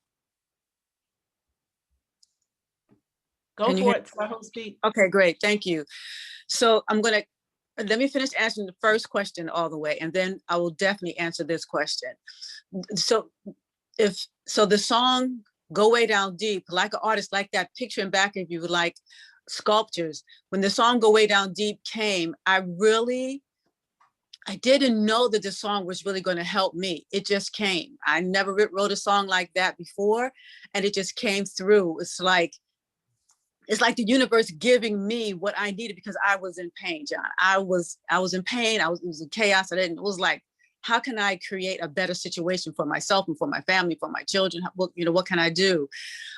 Go for it, Sahu, speak. Okay, great, thank you. So let me finish answering the first question all the way, and then I will definitely answer this question. So the song Go Way Down Deep, like an artist, like that picture in back of you, like sculptures, when the song Go Way Down Deep came, I didn't know that the song was really going to help me. It just came. I never wrote a song like that before, and it just came through. It's like the universe giving me what I needed, because I was in pain, John. I was in pain. It was in chaos. It was like, how can I create a better situation for myself and for my family, for my children? What can I do?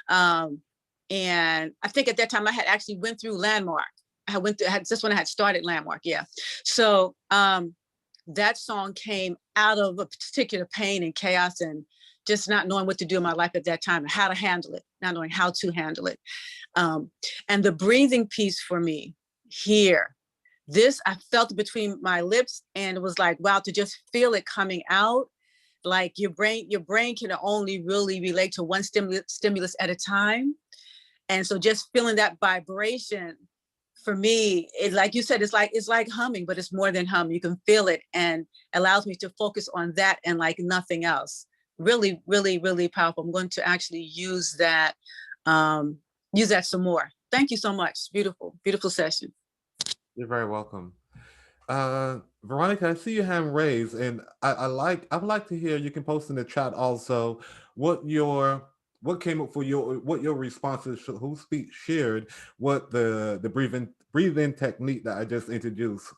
And I think at that time I had actually went through Landmark. Just when I had started Landmark, yeah. So that song came out of a particular pain and chaos and just not knowing what to do in my life at that time and how to handle it, not knowing how to handle it. And the breathing piece for me here, I felt it between my lips, and it was like, wow, to just feel it coming out. Like your brain can only really relate to one stimulus at a time. And so just feeling that vibration for me, like you said, it's like humming, but it's more than hum. You can feel it, and allows me to focus on that and like nothing else. Really, really, really powerful. I'm going to actually use that some more. Thank you so much. Beautiful, beautiful session. You're very welcome. Veronica, I see your hand raised, and I would like to hear, you can post in the chat also what came up for what your responses, who shared what the breathing technique that I just introduced,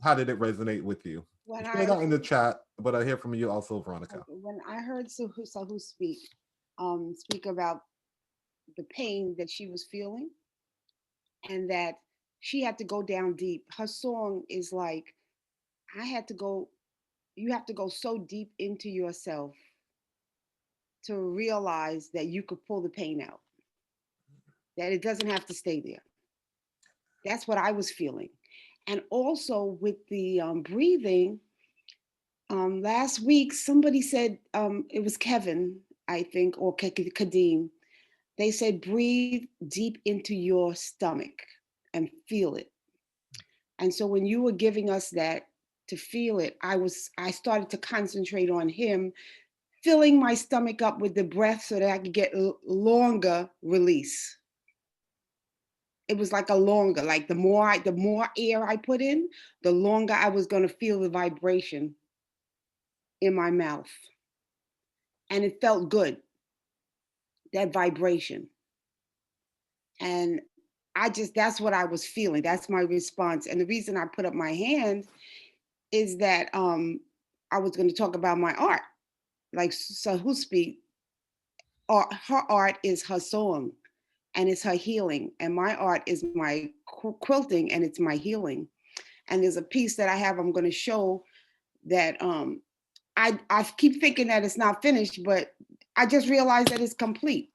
how did it resonate with you? Share that in the chat, but I hear from you also, Veronica. When I heard Sahu speak about the pain that she was feeling, and that she had to go down deep. Her song is like, you have to go so deep into yourself to realize that you could pull the pain out, that it doesn't have to stay there. That's what I was feeling. And also with the breathing, last week, somebody said, it was Kevin, I think, or Kadeem. They said, breathe deep into your stomach and feel it. And so when you were giving us that to feel it, I started to concentrate on him, filling my stomach up with the breath so that I could get longer release. It was like like the more air I put in, the longer I was going to feel the vibration in my mouth. And it felt good, that vibration. And that's what I was feeling. That's my response. And the reason I put up my hand is that I was going to talk about my art. Like Sahu speak, her art is her song, and it's her healing. And my art is my quilting, and it's my healing. And there's a piece that I have, I'm going to show that I keep thinking that it's not finished, but I just realized that it's complete.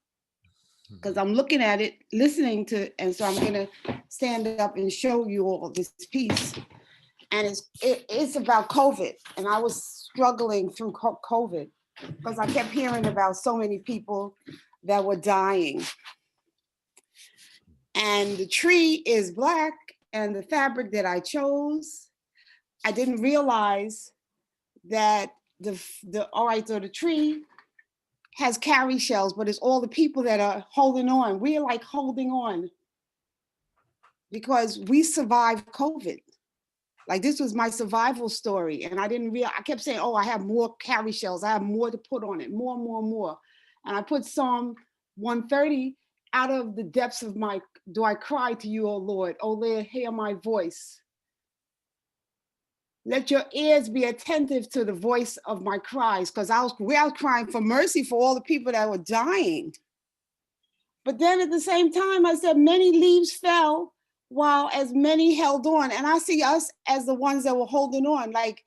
Because I'm looking at it, listening to, and so I'm gonna stand up and show you all this piece. And it's about COVID. And I was struggling through COVID because I kept hearing about so many people that were dying. And the tree is Black, and the fabric that I chose, I didn't realize that the tree has carry shells, but it's all the people that are holding on. We're like holding on because we survived COVID. Like this was my survival story. And I didn't realize, I kept saying, oh, I have more carry shells. I have more to put on it, more, more, more. And I put Psalm 130, out of the depths of my, do I cry to you, O Lord? O Lord, hear my voice. Let your ears be attentive to the voice of my cries, because I was crying for mercy for all the people that were dying. But then at the same time, I said, many leaves fell while as many held on. And I see us as the ones that were holding on. Like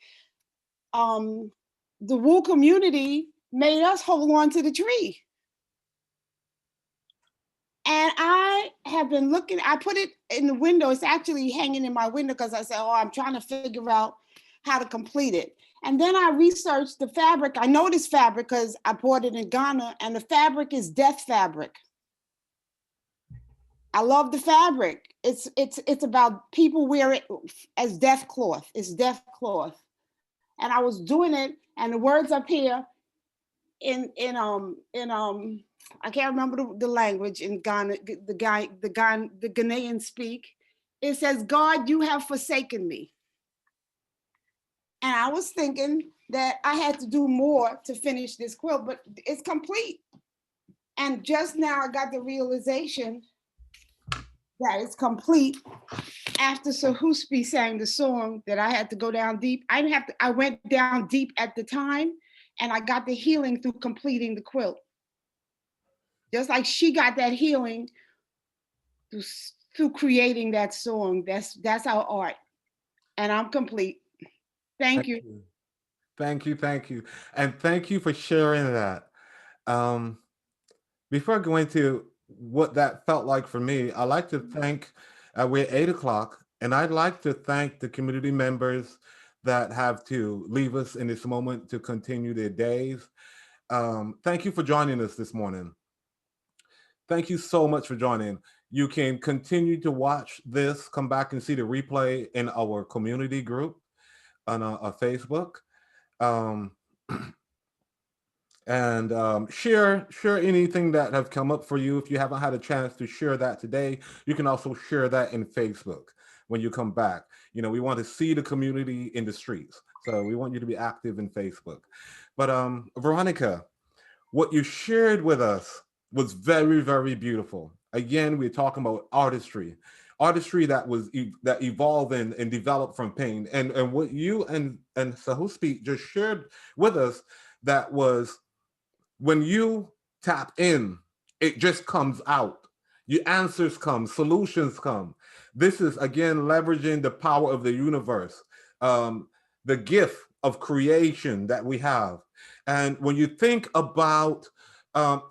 the Wu community made us hold on to the tree. And I have been looking, I put it in the window. It's actually hanging in my window because I said, oh, I'm trying to figure out how to complete it. And then I researched the fabric. I know this fabric because I bought it in Ghana, and the fabric is death fabric. I love the fabric. It's about people wear it as death cloth. It's death cloth. And I was doing it, and the words up here in I can't remember the language in Ghana, the Ghanaian speak. It says, God, you have forsaken me. And I was thinking that I had to do more to finish this quilt, but it's complete. And just now I got the realization that it's complete after Sahuspi sang the song that I had to go down deep. I went down deep at the time, and I got the healing through completing the quilt. Just like she got that healing through creating that song. That's our art. And I'm complete. Thank you. Thank you. Thank you. And thank you for sharing that. Before I go into what that felt like for me, I'd like to thank, we're at 8 o'clock, and I'd like to thank the community members that have to leave us in this moment to continue their days. Thank you for joining us this morning. Thank you so much for joining. You can continue to watch this, come back and see the replay in our community group on our Facebook. Share anything that have come up for you. If you haven't had a chance to share that today, you can also share that in Facebook when you come back. You know, we want to see the community in the streets. So we want you to be active in Facebook. But Veronica, what you shared with us was very, very beautiful. Again, we're talking about artistry that evolved and developed from pain. And what you and Sahuspi just shared with us, that was, when you tap in, it just comes out. Your answers come, solutions come. This is, again, leveraging the power of the universe, the gift of creation that we have. And when you think about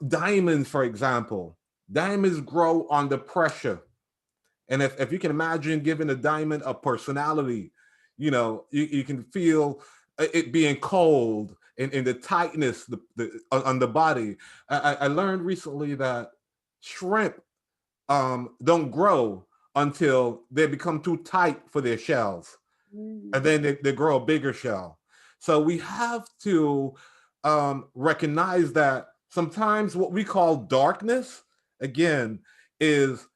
diamonds, for example, diamonds grow under pressure. And if you can imagine giving a diamond a personality, you know, you can feel it being cold in the tightness on the body. I learned recently that shrimp don't grow until they become too tight for their shells. And then they grow a bigger shell. So we have to recognize that sometimes what we call darkness, again, is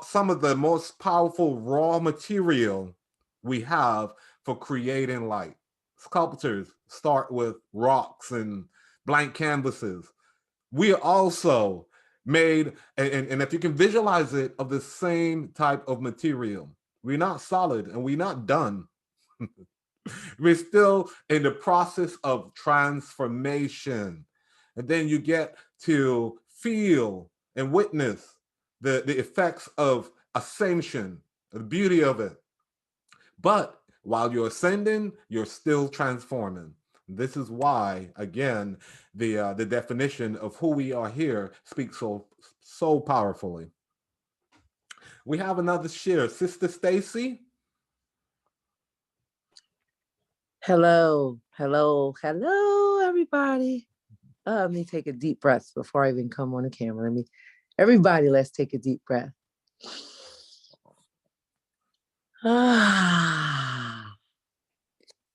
some of the most powerful raw material we have for creating light. Sculptors start with rocks and blank canvases. We are also made, and if you can visualize it, of the same type of material. We're not solid and we're not done. We're still in the process of transformation. And then you get to feel and witness the effects of ascension, the beauty of it. But while you're ascending, you're still transforming. This is why, again, the definition of who we are here speaks so powerfully. We have another share. Sister Stacy. Hello, everybody. Let me take a deep breath before I even come on the camera. Everybody, let's take a deep breath.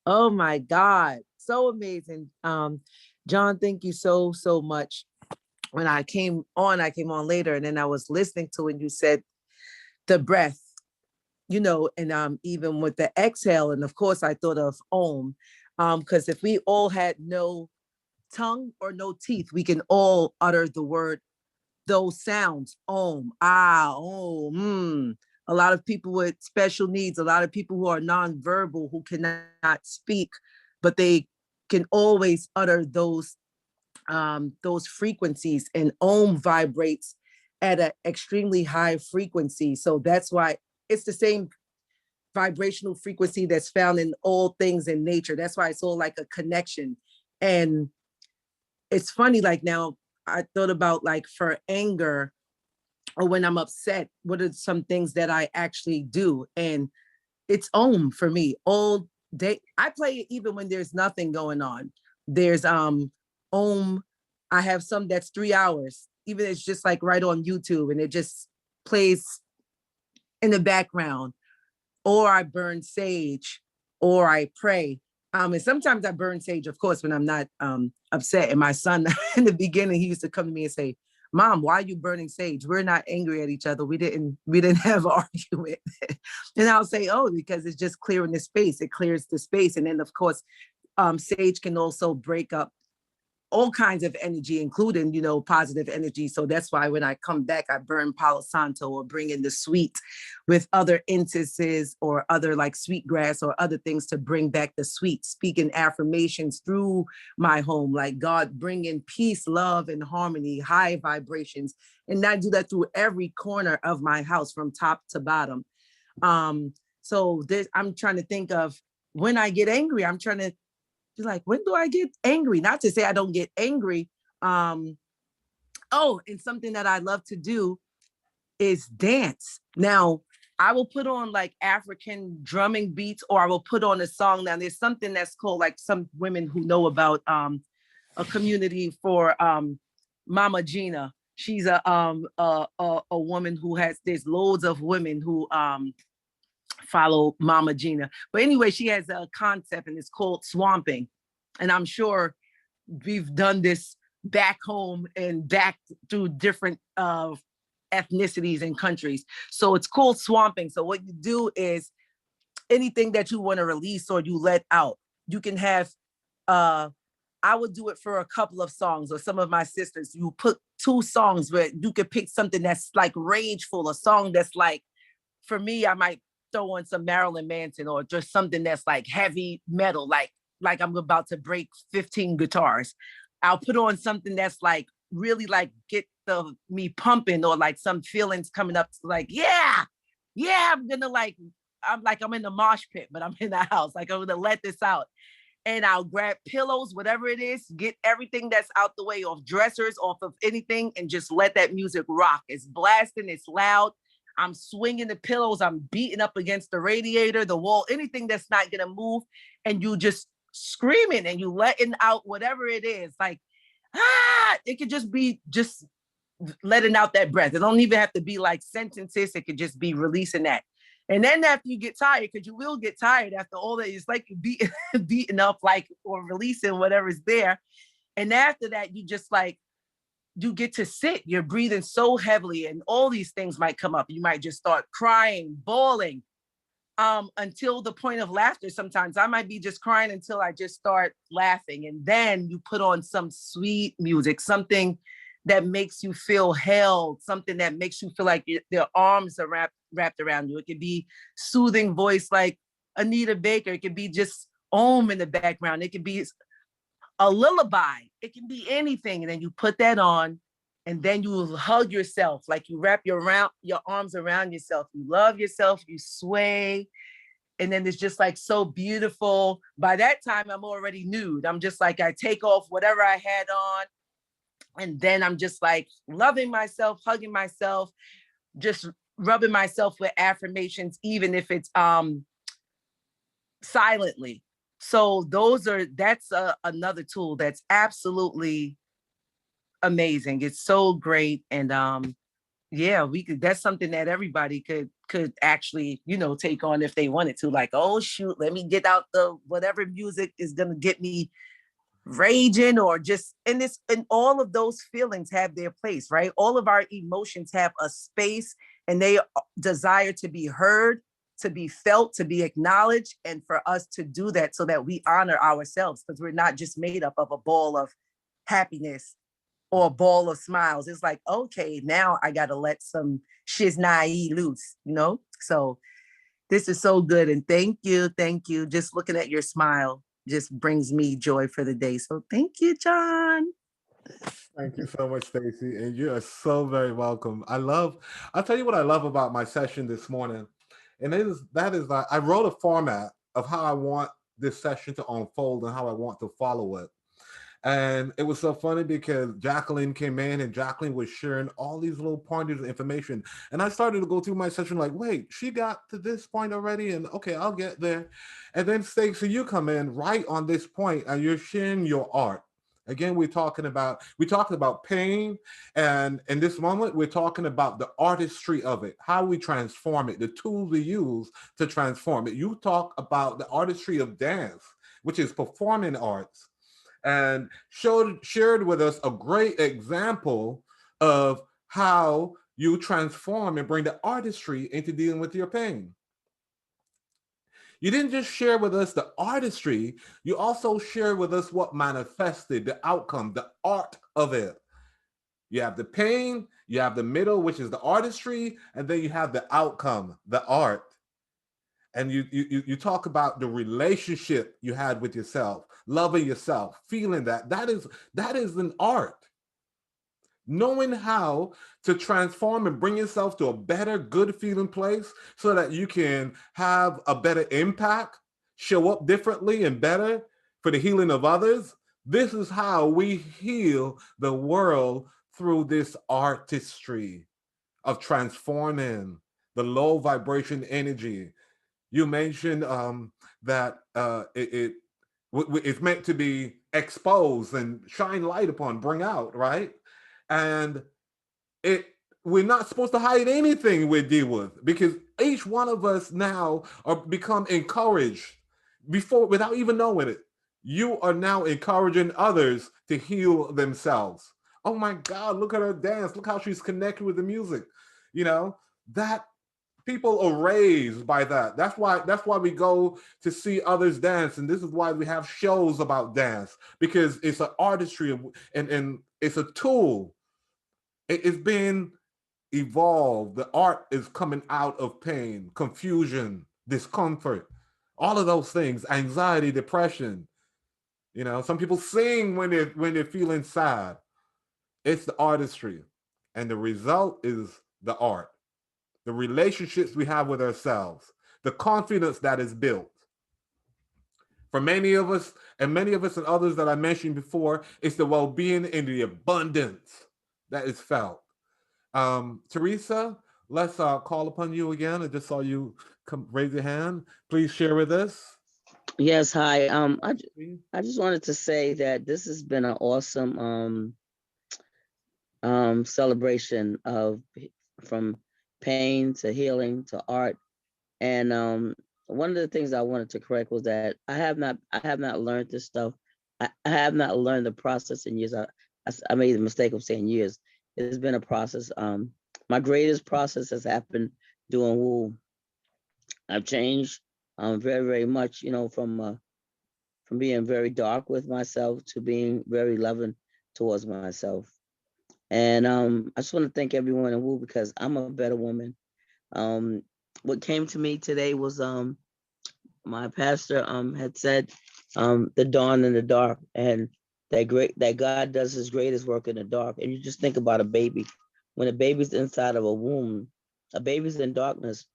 Oh my God, so amazing. John, thank you so, so much. When I came on later, and then I was listening to it. You said the breath, you know, and even with the exhale, and of course I thought of Om, because if we all had no tongue or no teeth, we can all utter the word, those sounds, Om, ah, Om. A lot of people with special needs, a lot of people who are nonverbal, who cannot speak, but they can always utter those frequencies, and Om vibrates at an extremely high frequency. So that's why it's the same vibrational frequency that's found in all things in nature. That's why it's all like a connection. And it's funny, like now I thought about, like, for anger or when I'm upset, what are some things that I actually do? And it's Om for me all day. I play it even when there's nothing going on. There's Om. I have some that's 3 hours, even it's just like right on YouTube, and it just plays in the background. Or I burn sage, or I pray. And sometimes I burn sage, of course, when I'm not upset. And my son, in the beginning, he used to come to me and say, "Mom, why are you burning sage? We're not angry at each other. We didn't have an argument." And I'll say, "Oh, because it's just clearing the space. It clears the space." And then, of course, sage can also break up all kinds of energy, including, you know, positive energy. So that's why when I come back, I burn Palo Santo or bring in the sweet with other incenses or other like sweet grass or other things to bring back the sweet, speaking affirmations through my home, like God bring in peace, love, and harmony, high vibrations. And I do that through every corner of my house from top to bottom. So I'm trying to think of when I get angry, I'm trying to, like, when do I get angry? Not to say I don't get angry. And something that I love to do is dance. Now, I will put on like African drumming beats, or I will put on a song. Now, there's something that's called, like, some women who know about a community for Mama Gina. She's a woman who there's loads of women who follow Mama Gina. But anyway, she has a concept, and it's called swamping. And I'm sure we've done this back home and back through different ethnicities and countries. So it's called swamping. So what you do is anything that you want to release or you let out, you can have, I would do it for a couple of songs, or some of my sisters, you put 2 songs where you could pick something that's like rageful, a song that's like, for me, I might throw on some Marilyn Manson, or just something that's like heavy metal, like I'm about to break 15 guitars. I'll put on something that's like really like get me pumping, or like some feelings coming up, like, yeah, I'm gonna I'm in the mosh pit, but I'm in the house. Like, I'm gonna let this out. And I'll grab pillows, whatever it is, get everything that's out the way, off dressers, off of anything, and just let that music rock. It's blasting, it's loud. I'm swinging the pillows, I'm beating up against the radiator, the wall, anything that's not gonna move, and you just screaming and you letting out whatever it is. Like, it could just be just letting out that breath. It don't even have to be like sentences. It could just be releasing that. And then after you get tired, because you will get tired after all that, it's like you beating up, like, or releasing whatever's there. And after that, you just like, you get to sit, you're breathing so heavily, and all these things might come up. You might just start crying, bawling, until the point of laughter. Sometimes I might be just crying until I just start laughing. And then you put on some sweet music, something that makes you feel held, something that makes you feel like their arms are wrapped around you. It could be soothing voice like Anita Baker. It could be just Om in the background. It could be a lullaby. It can be anything. And then you put that on, and then you hug yourself, like you wrap your arms around yourself. You love yourself, you sway. And then it's just like so beautiful. By that time, I'm already nude. I'm just like, I take off whatever I had on. And then I'm just like loving myself, hugging myself, just rubbing myself with affirmations, even if it's silently. So that's another tool that's absolutely amazing. It's so great. And that's something that everybody could actually, take on if they wanted to. Like, oh shoot, let me get out the whatever music is gonna get me raging or just in this, and all of those feelings have their place, right? All of our emotions have a space, and they desire to be heard, to be felt, to be acknowledged, and for us to do that so that we honor ourselves, because we're not just made up of a ball of happiness or a ball of smiles. It's like, okay, now I got to let some shiznai loose, you know? So this is so good. And thank you. Thank you. Just looking at your smile just brings me joy for the day. So thank you, John. Thank you so much, Stacy. And you are so very welcome. I'll tell you what I love about my session this morning. And that is that I wrote a format of how I want this session to unfold and how I want to follow it. And it was so funny because Jacqueline came in and Jacqueline was sharing all these little pointers of information. And I started to go through my session like, wait, she got to this point already? And okay, I'll get there. And then Stacey, you come in right on this point and you're sharing your art. Again, we talked about pain, and in this moment, we're talking about the artistry of it, how we transform it, the tools we use to transform it. You talk about the artistry of dance, which is performing arts, and shared with us a great example of how you transform and bring the artistry into dealing with your pain. You didn't just share with us the artistry, you also shared with us what manifested, the outcome, the art of it. You have the pain, you have the middle, which is the artistry, and then you have the outcome, the art. And you talk about the relationship you had with yourself, loving yourself, feeling that is an art. Knowing how to transform and bring yourself to a better, good feeling place so that you can have a better impact, show up differently and better for the healing of others. This is how we heal the world through this artistry of transforming the low vibration energy. You mentioned that it's meant to be exposed and shine light upon, bring out, right? And we're not supposed to hide anything we deal with, because each one of us now are become encouraged without even knowing it. You are now encouraging others to heal themselves. Oh my God, look at her dance. Look how she's connected with the music. You know, that people are raised by that. That's why we go to see others dance. And this is why we have shows about dance, because it's an artistry and it's a tool. It's been evolved. The art is coming out of pain, confusion, discomfort, all of those things, anxiety, depression. You know, some people sing when they're feeling sad. It's the artistry. And the result is the art. The relationships we have with ourselves, the confidence that is built. For many of us and others that I mentioned before, it's the well-being and the abundance that is felt. Teresa, let's call upon you again. I just saw you raise your hand. Please share with us. Yes, hi. I just wanted to say that this has been an awesome celebration of from pain to healing to art. And one of the things I wanted to correct was that I have not learned this stuff. I have not learned the process in years. I made the mistake of saying years. It's been a process. My greatest process has happened doing Woo. I've changed very, very much, you know, from being very dark with myself to being very loving towards myself. And I just want to thank everyone in Woo because I'm a better woman. What came to me today was my pastor had said the dawn and the dark, and that God does his greatest work in the dark. And you just think about a baby. When a baby's inside of a womb, a baby's in darkness,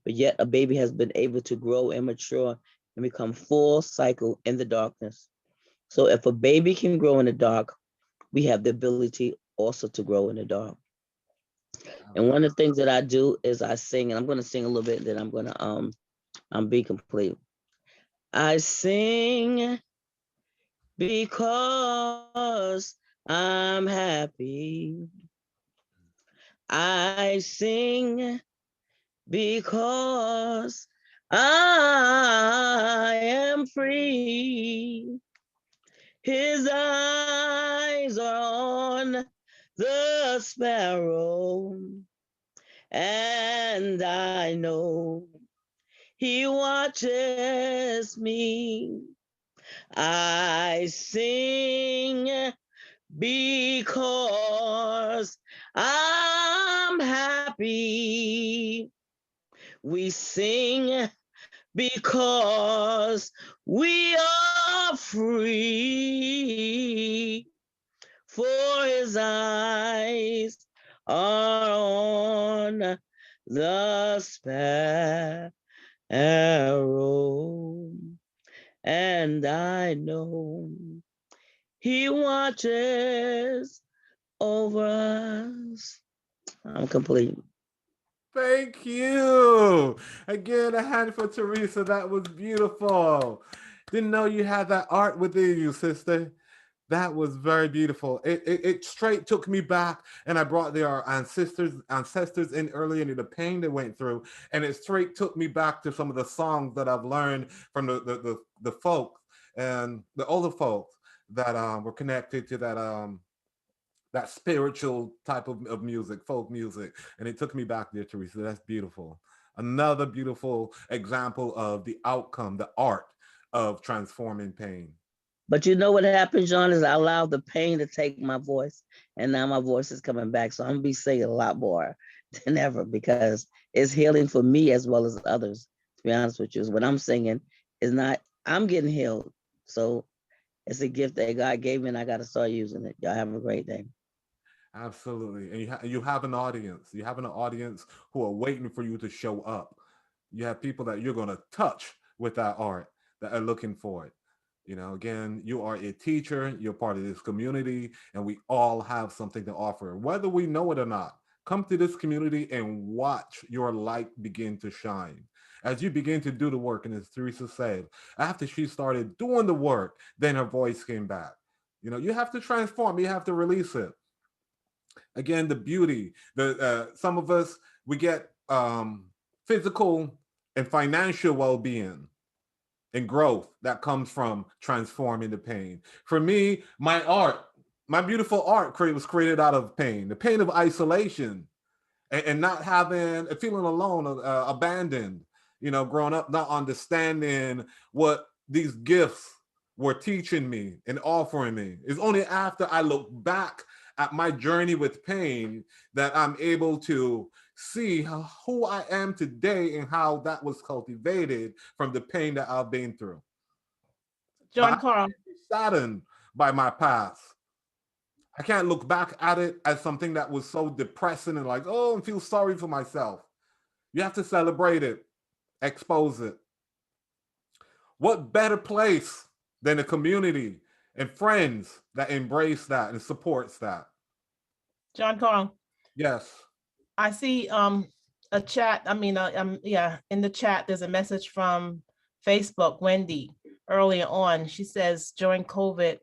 but yet a baby has been able to grow and mature and become full cycle in the darkness. So if a baby can grow in the dark, we have the ability also to grow in the dark. And one of the things that I do is I sing, and I'm going to sing a little bit, and then I'm going to be complete. I sing because I'm happy. I sing because I am free. His eyes are on the sparrow, and I know he watches me. I sing because I'm happy. We sing because we are free. For his eyes are on the sparrow, and I know he watches over us. I'm complete. Thank you. Again, a hand for Teresa. That was beautiful. Didn't know you had that art within you, sister. That was very beautiful. It straight took me back, and I brought their ancestors in early into the pain they went through, and it straight took me back to some of the songs that I've learned from the folks and the older folks that were connected to that spiritual type of music, folk music. And it took me back there, Teresa. That's beautiful. Another beautiful example of the outcome, the art of transforming pain. But you know what happened, John, is I allowed the pain to take my voice, and now my voice is coming back. So I'm gonna be singing a lot more than ever because it's healing for me as well as others. To be honest with you, what I'm singing is not. I'm getting healed, so it's a gift that God gave me, and I got to start using it. Y'all have a great day. Absolutely. And you have an audience. You have an audience who are waiting for you to show up. You have people that you're going to touch with that art that are looking for it. You know, again, you are a teacher, you're part of this community, and we all have something to offer, whether we know it or not. Come to this community and watch your light begin to shine. As you begin to do the work, and as Teresa said, after she started doing the work, then her voice came back. You know, you have to transform, you have to release it. Again, the beauty, some of us, we get physical and financial well-being and growth that comes from transforming the pain. For me, my art, my beautiful art was created out of pain, the pain of isolation and not having, feeling alone, abandoned, you know, growing up, not understanding what these gifts were teaching me and offering me. It's only after I look back at my journey with pain that I'm able to see who I am today and how that was cultivated from the pain that I've been through. John Carl. Saddened by my past. I can't look back at it as something that was so depressing and like, oh, and feel sorry for myself. You have to celebrate it, expose it. What better place than a community and friends that embrace that and supports that? John Carl. Yes. I see a chat. I mean, yeah, in the chat, there's a message from Facebook, Wendy, earlier on. She says, during COVID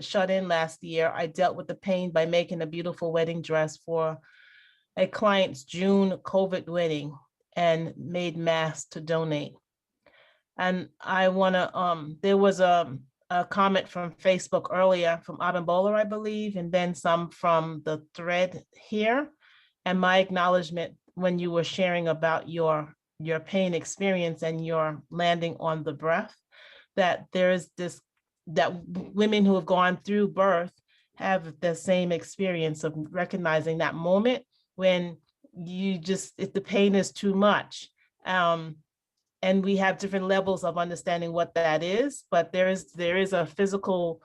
shut in last year, I dealt with the pain by making a beautiful wedding dress for a client's June COVID wedding and made masks to donate. And I want to, there was a comment from Facebook earlier from Abimbola, I believe, and then some from the thread here. And my acknowledgement when you were sharing about your pain experience and your landing on the breath, that there is this, that women who have gone through birth have the same experience of recognizing that moment when you just, if the pain is too much. And we have different levels of understanding what that is, but there is a physical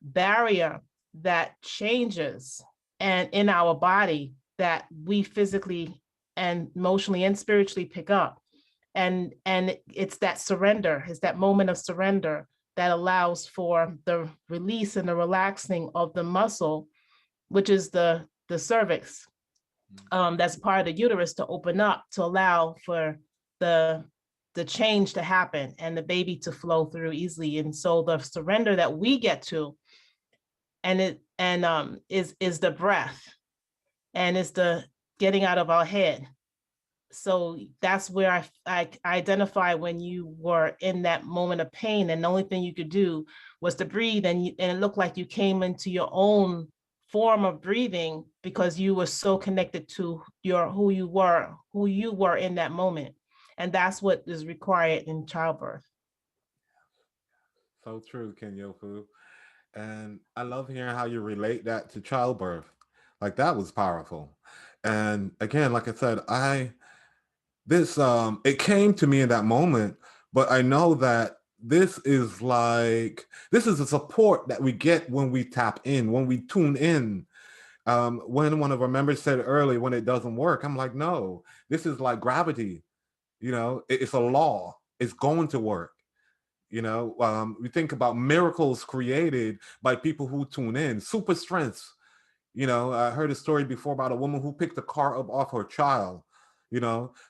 barrier that changes and in our body that we physically and emotionally and spiritually pick up. And it's that surrender, it's that moment of surrender that allows for the release and the relaxing of the muscle, which is the cervix. That's part of the uterus to open up to allow for the change to happen and the baby to flow through easily. And so the surrender that we get to, and is the breath, and it's the getting out of our head So that's where I identify when you were in that moment of pain, and the only thing you could do was to breathe, and and it looked like you came into your own form of breathing because you were so connected to who you were in that moment. And that's what is required in childbirth. So true, Kenyofu. And I love hearing how you relate that to childbirth. Like that was powerful. And again, like I said, it came to me in that moment, but I know that this is a support that we get when we tap in, when we tune in. When one of our members said earlier, when it doesn't work, I'm like, no, this is like gravity. It's a law. It's going to work. We think about miracles created by people who tune in, super strengths. I heard a story before about a woman who picked a car up off her child.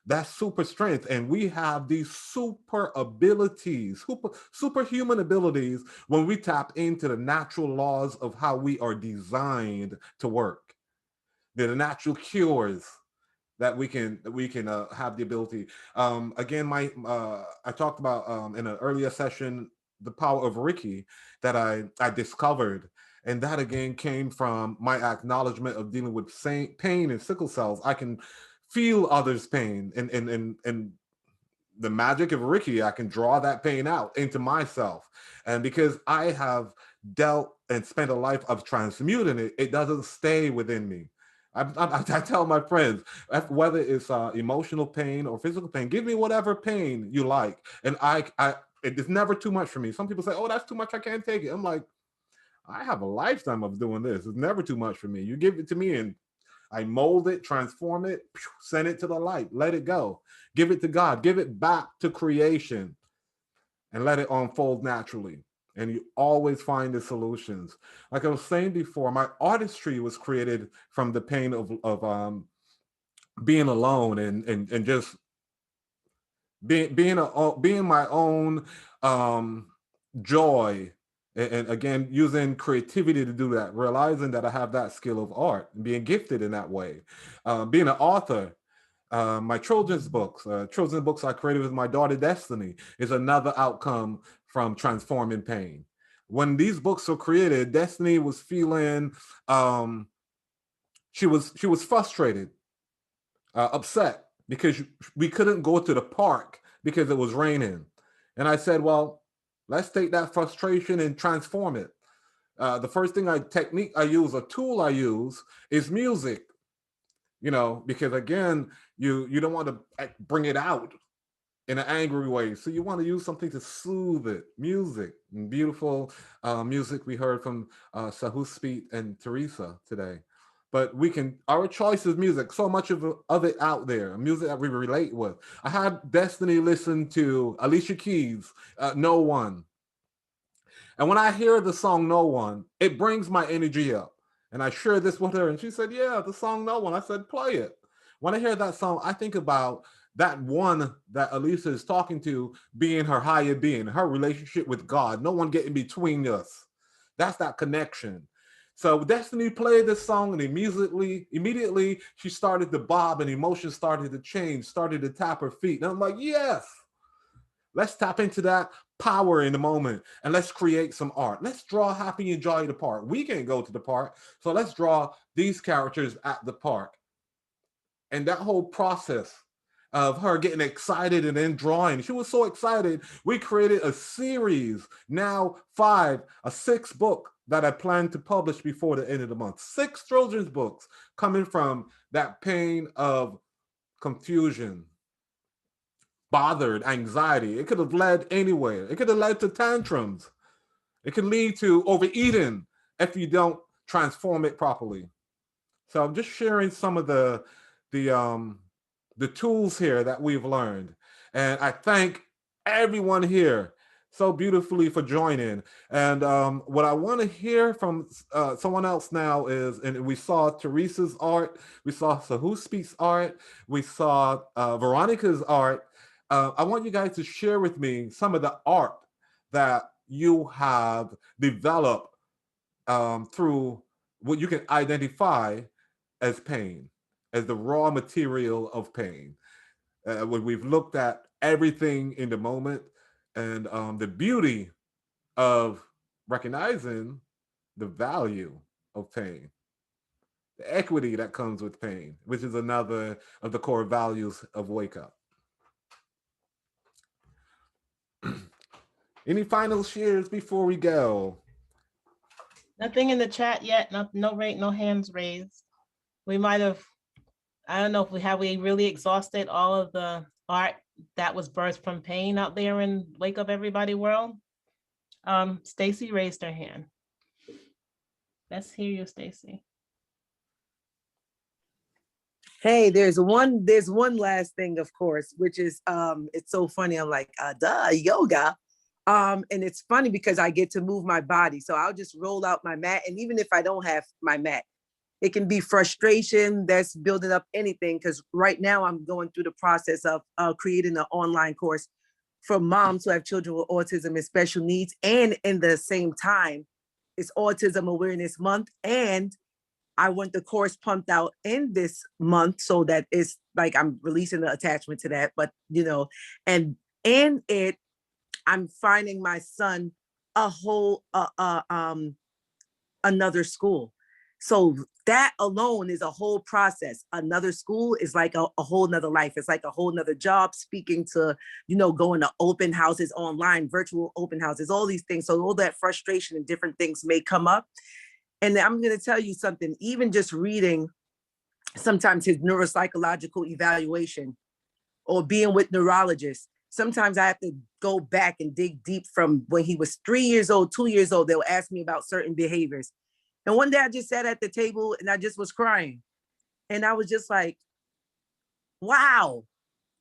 That's super strength. And we have these super abilities, superhuman abilities when we tap into the natural laws of how we are designed to work. They're the natural cures that we can have the ability. Again, I talked about in an earlier session the power of Reiki that I discovered, and that again came from my acknowledgement of dealing with pain and sickle cells. I can feel others' pain, and the magic of Reiki, I can draw that pain out into myself, and because I have dealt and spent a life of transmuting it, it doesn't stay within me. I tell my friends, whether it's emotional pain or physical pain, give me whatever pain you like, and it's never too much for me. Some people say, "Oh, that's too much. I can't take it." I'm like, I have a lifetime of doing this. It's never too much for me. You give it to me, and I mold it, transform it, send it to the light, let it go, give it to God, give it back to creation, and let it unfold naturally. And you always find the solutions. Like I was saying before, my artistry was created from the pain of being alone and just being my own joy, and again using creativity to do that, realizing that I have that skill of art and being gifted in that way. Being an author, my children's books I created with my daughter Destiny is another outcome from transforming pain. When these books were created, Destiny was feeling she was frustrated, upset because we couldn't go to the park because it was raining. And I said, well, let's take that frustration and transform it. The first technique I use, a tool I use, is music. Because again, you don't want to bring it out in an angry way. So you want to use something to soothe it. Music, and beautiful music we heard from Sahuspeet and Teresa today. But our choice is music, so much of it out there, music that we relate with. I had Destiny listen to Alicia Keys, No One. And when I hear the song No One, it brings my energy up. And I shared this with her, and she said, yeah, the song No One. I said, play it. When I hear that song, I think about that one that Alicia is talking to being her higher being, her relationship with God, no one getting between us. That's that connection. So Destiny played this song, and immediately she started to bob, and emotions started to change, started to tap her feet. And I'm like, yes, let's tap into that power in the moment, and let's create some art. Let's draw Happy and Joy the park. We can't go to the park, so let's draw these characters at the park. And that whole process of her getting excited and then drawing, she was so excited. We created a series, now a sixth book that I plan to publish before the end of the month. 6 children's books coming from that pain of confusion, bothered, anxiety. It could have led anywhere. It could have led to tantrums. It could lead to overeating if you don't transform it properly. So I'm just sharing some of the tools here that we've learned. And I thank everyone here so beautifully for joining. And what I want to hear from someone else now is, and we saw Teresa's art, we saw Sahuspeet's art, we saw Veronica's art. I want you guys to share with me some of the art that you have developed through what you can identify as pain, as the raw material of pain. when we've looked at everything in the moment and the beauty of recognizing the value of pain, the equity that comes with pain, which is another of the core values of Wake Up. Any final shares before we go? Nothing in the chat yet. No hands raised. We might have, I don't know if we really exhausted all of the art that was birthed from pain out there in Wake Up Everybody world. Stacy raised her hand. Let's hear you, Stacy. Hey, there's one last thing, of course, which is it's so funny. I'm like, yoga. And it's funny because I get to move my body. So I'll just roll out my mat. And even if I don't have my mat, it can be frustration that's building up anything. Because right now I'm going through the process of creating an online course for moms who have children with autism and special needs. And in the same time, it's Autism Awareness Month. And I want the course pumped out in this month so that it's like I'm releasing the attachment to that. But, and in it, I'm finding my son a whole another school. So that alone is a whole process. Another school is like a whole nother life. It's like a whole nother job, speaking to, going to open houses online, virtual open houses, all these things. So all that frustration and different things may come up. And I'm going to tell you something, even just reading sometimes his neuropsychological evaluation or being with neurologists, sometimes I have to go back and dig deep from when he was 3 years old, 2 years old. They'll ask me about certain behaviors. And one day I just sat at the table and I just was crying. And I was just like, wow,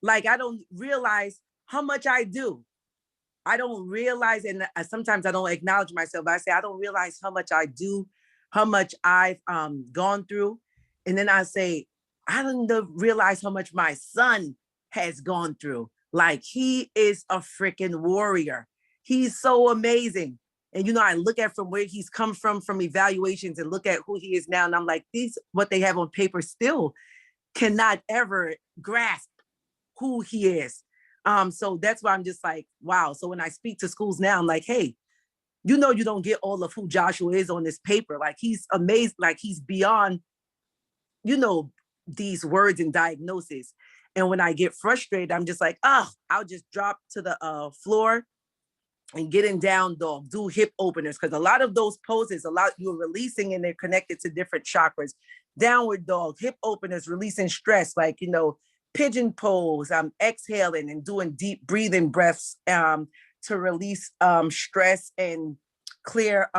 like I don't realize how much I do. I don't realize, and sometimes I don't acknowledge myself. I say, I don't realize how much I do, how much I've gone through. And then I say, I don't realize how much my son has gone through. Like, he is a freaking warrior. He's so amazing. And, I look at from where he's come from evaluations, and look at who he is now. And I'm like, what they have on paper still cannot ever grasp who he is. So that's why I'm just like, wow. So when I speak to schools now, I'm like, hey, you don't get all of who Joshua is on this paper. Like, he's amazing. Like, he's beyond, these words and diagnoses. And when I get frustrated, I'm just like, I'll just drop to the floor and get in down dog, do hip openers. Because a lot of those poses, you're releasing and they're connected to different chakras. Downward dog, hip openers, releasing stress, like, pigeon pose. I'm exhaling and doing deep breathing breaths to release stress and clear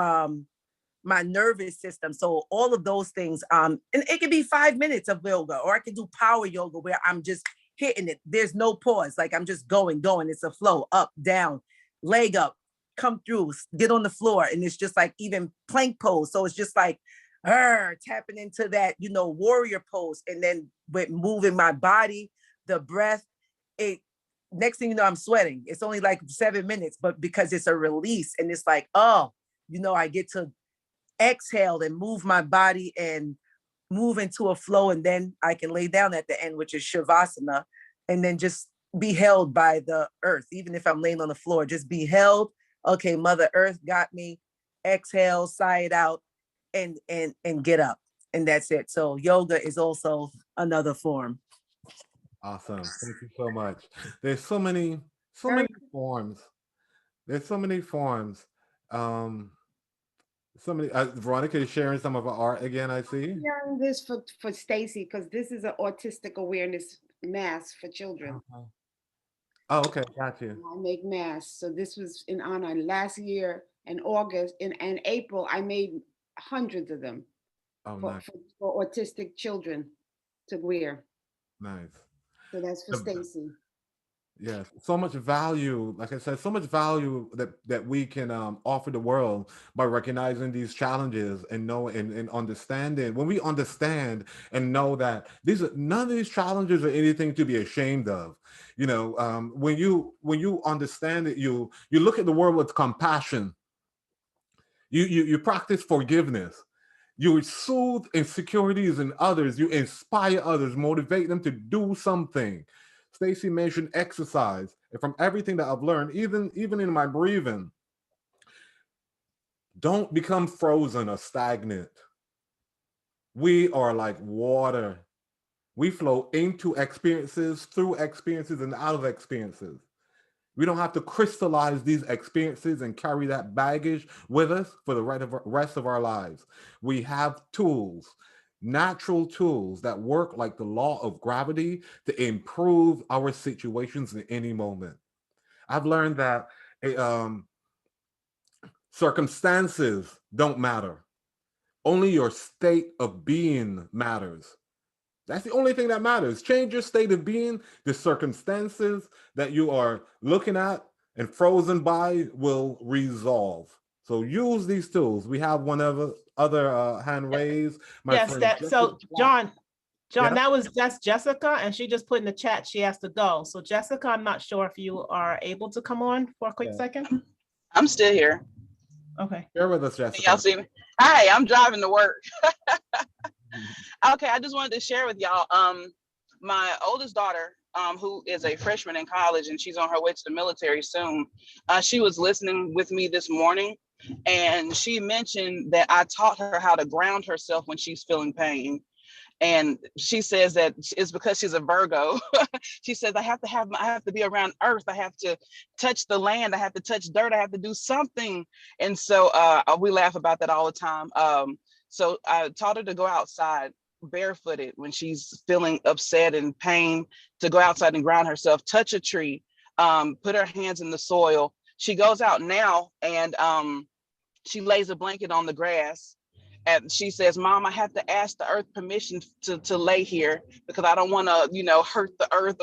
my nervous system. So all of those things, and it can be 5 minutes of yoga, or I can do power yoga where I'm just hitting it. There's no pause. Like, I'm just going. It's a flow, up, down, leg up, come through, get on the floor. And it's just like even plank pose. So it's just like tapping into that, warrior pose. And then with moving my body, the breath, next thing you know, I'm sweating. It's only like 7 minutes, but because it's a release, and it's like, I get to exhale and move my body and move into a flow. And then I can lay down at the end, which is Shavasana, and then just be held by the earth. Even if I'm laying on the floor, just be held. Okay, Mother Earth got me. Exhale, sigh it out, and get up. And that's it. So yoga is also another form. Awesome. Thank you so much. There's so many forms. There's so many forms. Veronica is sharing some of her art again, I see. I'm sharing this for Stacy, because this is an autistic awareness mask for children. Uh-huh. Oh, okay, got you. I make masks. So this was in honor. Last year in August, in April, I made hundreds of them Nice. for autistic children to wear. Nice. So that's for Stacy. Yes, so much value. Like I said, so much value that we can offer the world by recognizing these challenges and know and understanding. When we understand and know that none of these challenges are anything to be ashamed of. When you understand it, you look at the world with compassion. You practice forgiveness. You soothe insecurities in others. You inspire others, motivate them to do something. Stacy mentioned exercise. And from everything that I've learned, even in my breathing, don't become frozen or stagnant. We are like water. We flow into experiences, through experiences, and out of experiences. We don't have to crystallize these experiences and carry that baggage with us for the rest of our lives. We have tools, natural tools that work like the law of gravity to improve our situations in any moment. I've learned that circumstances don't matter. Only your state of being matters. That's the only thing that matters. Change your state of being. The circumstances that you are looking at and frozen by will resolve. So use these tools. We have one other hand raised. My Yes, friend that, so Jessica. John, Yeah. that's Jessica, and she just put in the chat, she has to go. So Jessica, I'm not sure if you are able to come on for a quick Yeah. second. I'm still here. Okay. Share with us, Can Jessica. y'all see me? Hi, I'm driving to work. Okay, I just wanted to share with y'all. My oldest daughter, who is a freshman in college and she's on her way to the military soon, she was listening with me this morning, and she mentioned that I taught her how to ground herself when she's feeling pain. And she says that it's because she's a Virgo. She says, I have to be around earth. I have to touch the land. I have to touch dirt. I have to do something. And so we laugh about that all the time. So I taught her to go outside barefooted when she's feeling upset and pain, to go outside and ground herself, touch a tree, put her hands in the soil. She goes out now and she lays a blanket on the grass. And she says, Mom, I have to ask the earth permission to lay here because I don't want to, hurt the earth.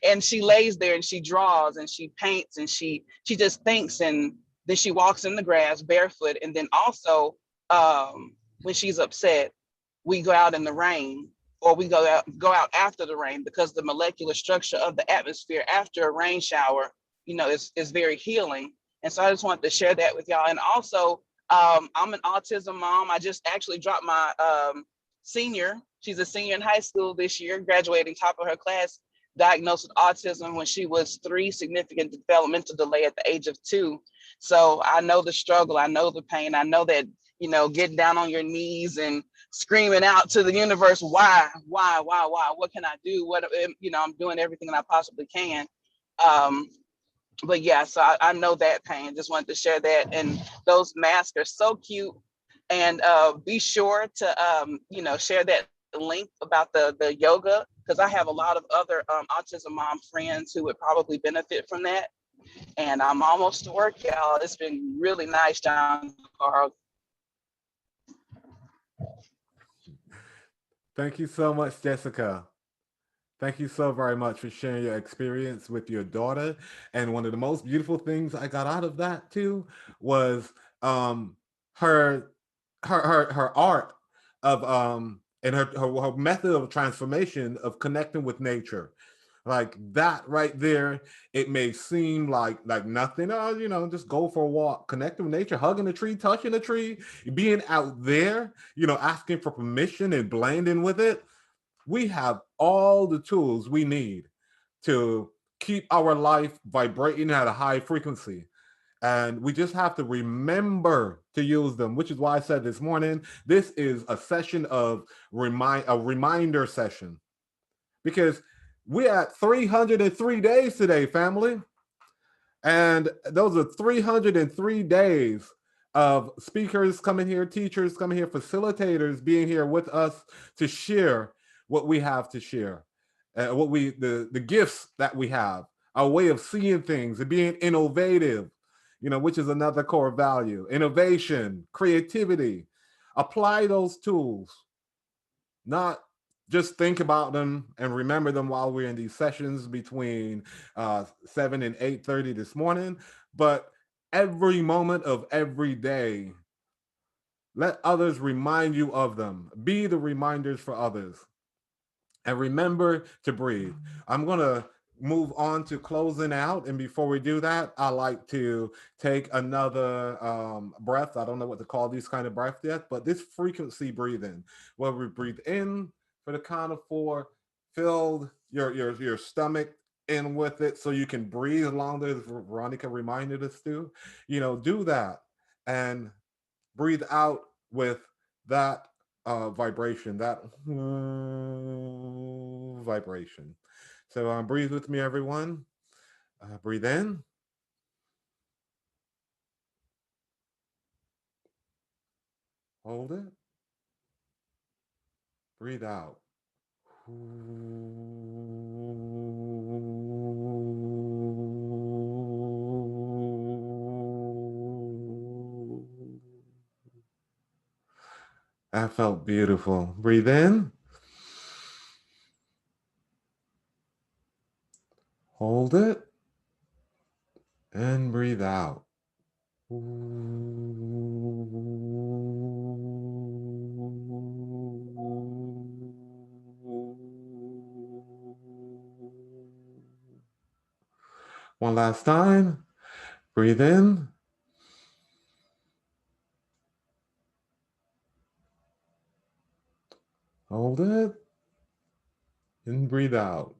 And she lays there and she draws and she paints and she just thinks, and then she walks in the grass barefoot. And then also when she's upset, we go out in the rain, or we go out after the rain, because the molecular structure of the atmosphere after a rain shower, is very healing. And so I just wanted to share that with y'all. And also, I'm an autism mom. I just actually dropped my senior. She's a senior in high school this year, graduating top of her class, diagnosed with autism when she was 3, significant developmental delay at the age of 2. So I know the struggle. I know the pain. I know that, getting down on your knees and screaming out to the universe, why, what can I do? I'm doing everything that I possibly can. But yeah, so I know that pain. Just wanted to share that. And those masks are so cute. And be sure to, share that link about the yoga, because I have a lot of other autism mom friends who would probably benefit from that. And I'm almost to work, y'all. It's been really nice, John Carl. Thank you so much, Jessica. Thank you so very much for sharing your experience with your daughter. And one of the most beautiful things I got out of that too was her art of and her method of transformation of connecting with nature. Like that right there, it may seem like nothing. Just go for a walk, connecting with nature, hugging a tree, touching a tree, being out there, asking for permission and blending with it. We have all the tools we need to keep our life vibrating at a high frequency. And we just have to remember to use them, which is why I said this morning, this is a session of a reminder session, because we're at 303 days today, family. And those are 303 days of speakers coming here, teachers coming here, facilitators being here with us to share what we have to share, the gifts that we have, our way of seeing things and being innovative, which is another core value. Innovation, creativity. Apply those tools, not just think about them and remember them while we're in these sessions between 7 and 8:30 this morning, but every moment of every day, let others remind you of them. Be the reminders for others. And remember to breathe. I'm going to move on to closing out. And before we do that, I like to take another breath. I don't know what to call these kind of breaths yet, but this frequency breathing, where we breathe in for the count of 4, Fill your stomach in with it so you can breathe longer, as Veronica reminded us to. Do that and breathe out with that vibration, that vibration. So breathe with me, everyone. Breathe in. Hold it. Breathe out. That felt beautiful. Breathe in. Hold it. And breathe out. One last time. Breathe in. Hold it. And breathe out.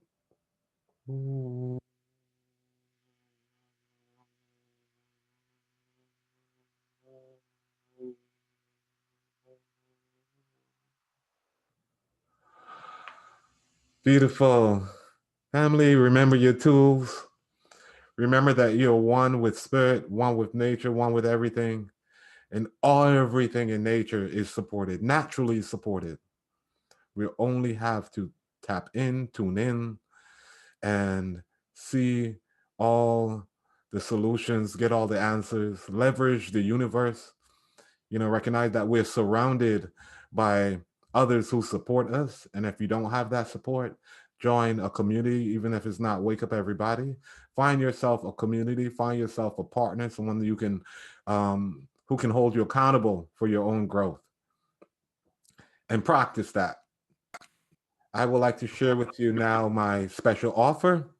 Beautiful. Family, remember your tools. Remember that you're one with spirit, one with nature, one with everything. And everything in nature is supported, naturally supported. We only have to tap in, tune in, and see all the solutions, get all the answers, leverage the universe, recognize that we're surrounded by others who support us. And if you don't have that support, join a community, even if it's not Wake Up Everybody. Find yourself a community, find yourself a partner, someone that you can, who can hold you accountable for your own growth, and practice that. I would like to share with you now my special offer,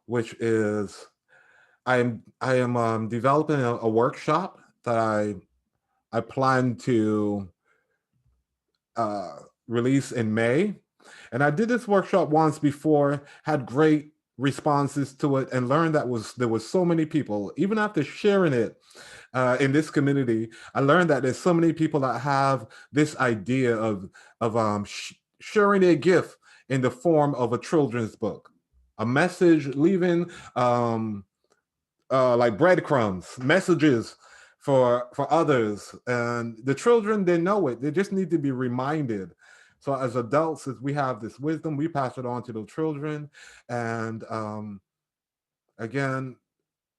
which is I am developing a workshop that I plan to release in May. And I did this workshop once before, had great responses to it, and learned that there was so many people, even after sharing it in this community, I learned that there's so many people that have this idea of sharing a gift in the form of a children's book, a message, leaving like breadcrumbs, messages for others. And the children, they know it. They just need to be reminded. So as adults, as we have this wisdom, we pass it on to the children. And again,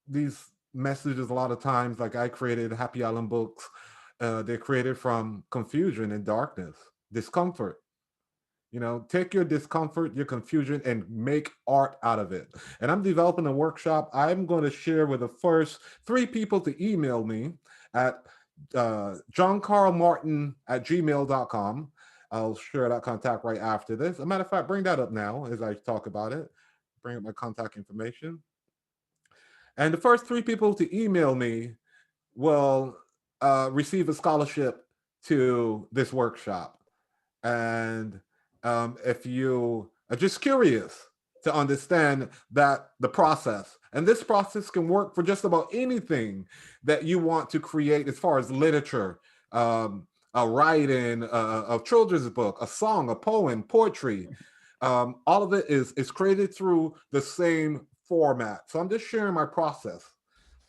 these messages, a lot of times, like I created Happy Island books, they're created from confusion and darkness, discomfort. Take your discomfort, your confusion, and make art out of it. And I'm developing a workshop. I'm going to share with the first 3 people to email me at johncarlmartin@gmail.com. I'll share that contact right after this. As a matter of fact, bring that up now as I talk about it. Bring up my contact information. And the first 3 people to email me will receive a scholarship to this workshop. And if you are just curious to understand that the process, and this process can work for just about anything that you want to create as far as literature, a writing, a children's book, a song, a poem, poetry, all of it is created through the same format. So I'm just sharing my process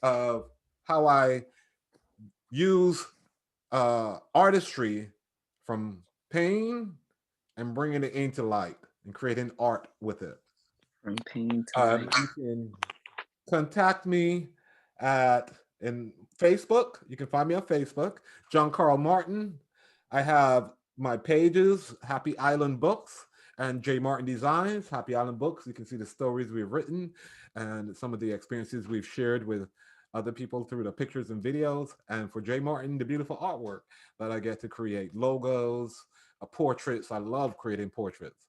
of how I use artistry from pain and bringing it into light and creating art with it. From pain to light. You can contact me in Facebook. You can find me on Facebook, John Carl Martin. I have my pages, Happy Island Books and J. Martin Designs, Happy Island Books. You can see the stories we've written and some of the experiences we've shared with other people through the pictures and videos. And for J. Martin, the beautiful artwork that I get to create, logos, portraits. I love creating portraits.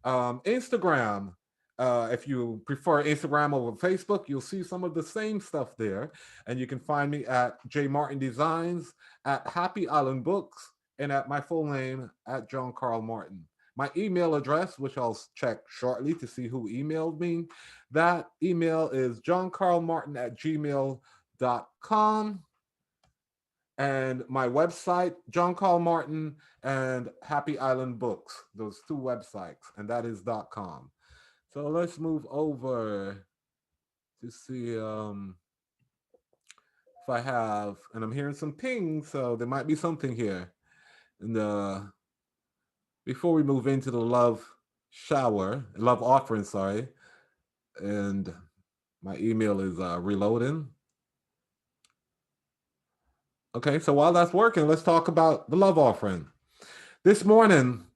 Instagram, if you prefer Instagram over Facebook, you'll see some of the same stuff there. And you can find me at J. Martin Designs, at Happy Island Books, and at my full name, at John Carl Martin. my email address, which I'll check shortly to see who emailed me. That email is johncarlmartin@gmail.com. And my website, John Carl Martin and Happy Island Books, those two websites, and that is .com. So let's move over to see if I have, and I'm hearing some pings, so there might be something here. And before we move into the love offering, sorry, and my email is reloading. Okay, so while that's working, let's talk about the love offering. This morning,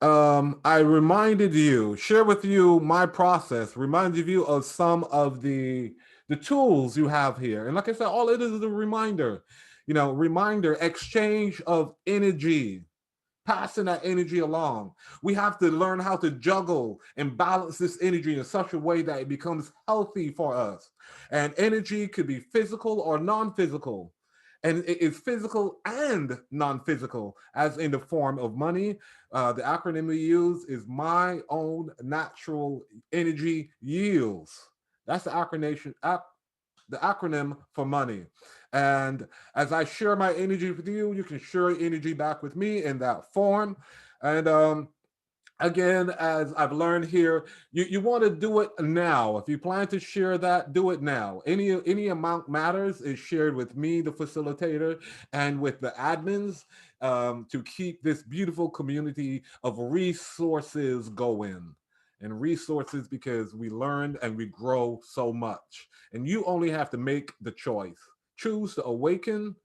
I reminded you, share with you my process, reminded you of some of the tools you have here. And like I said, all it is a reminder, exchange of energy, passing that energy along. We have to learn how to juggle and balance this energy in such a way that it becomes healthy for us. And energy could be physical or non-physical. And it is physical and non-physical, as in the form of money. The acronym we use is My Own Natural Energy Yields. That's the acronym for money. And as I share my energy with you, you can share energy back with me in that form. And again, as I've learned here, you want to do it now. If you plan to share that, do it now. Any amount matters is shared with me, the facilitator, and with the admins to keep this beautiful community of resources going. And resources because we learn and we grow so much. And you only have to make the choice. Choose to awaken.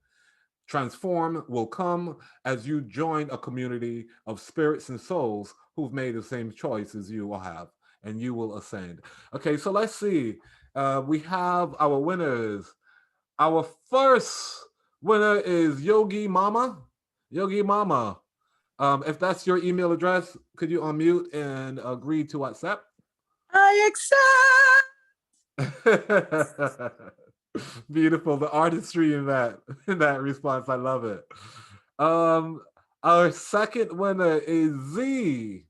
Transform will come as you join a community of spirits and souls who've made the same choice as you will have, and you will ascend. Okay, so let's see. We have our winners. Our first winner is Yogi Mama. Yogi Mama. If that's your email address, could you unmute and agree to accept? I accept. Beautiful, the artistry in that response. I love it. Our second winner is Z.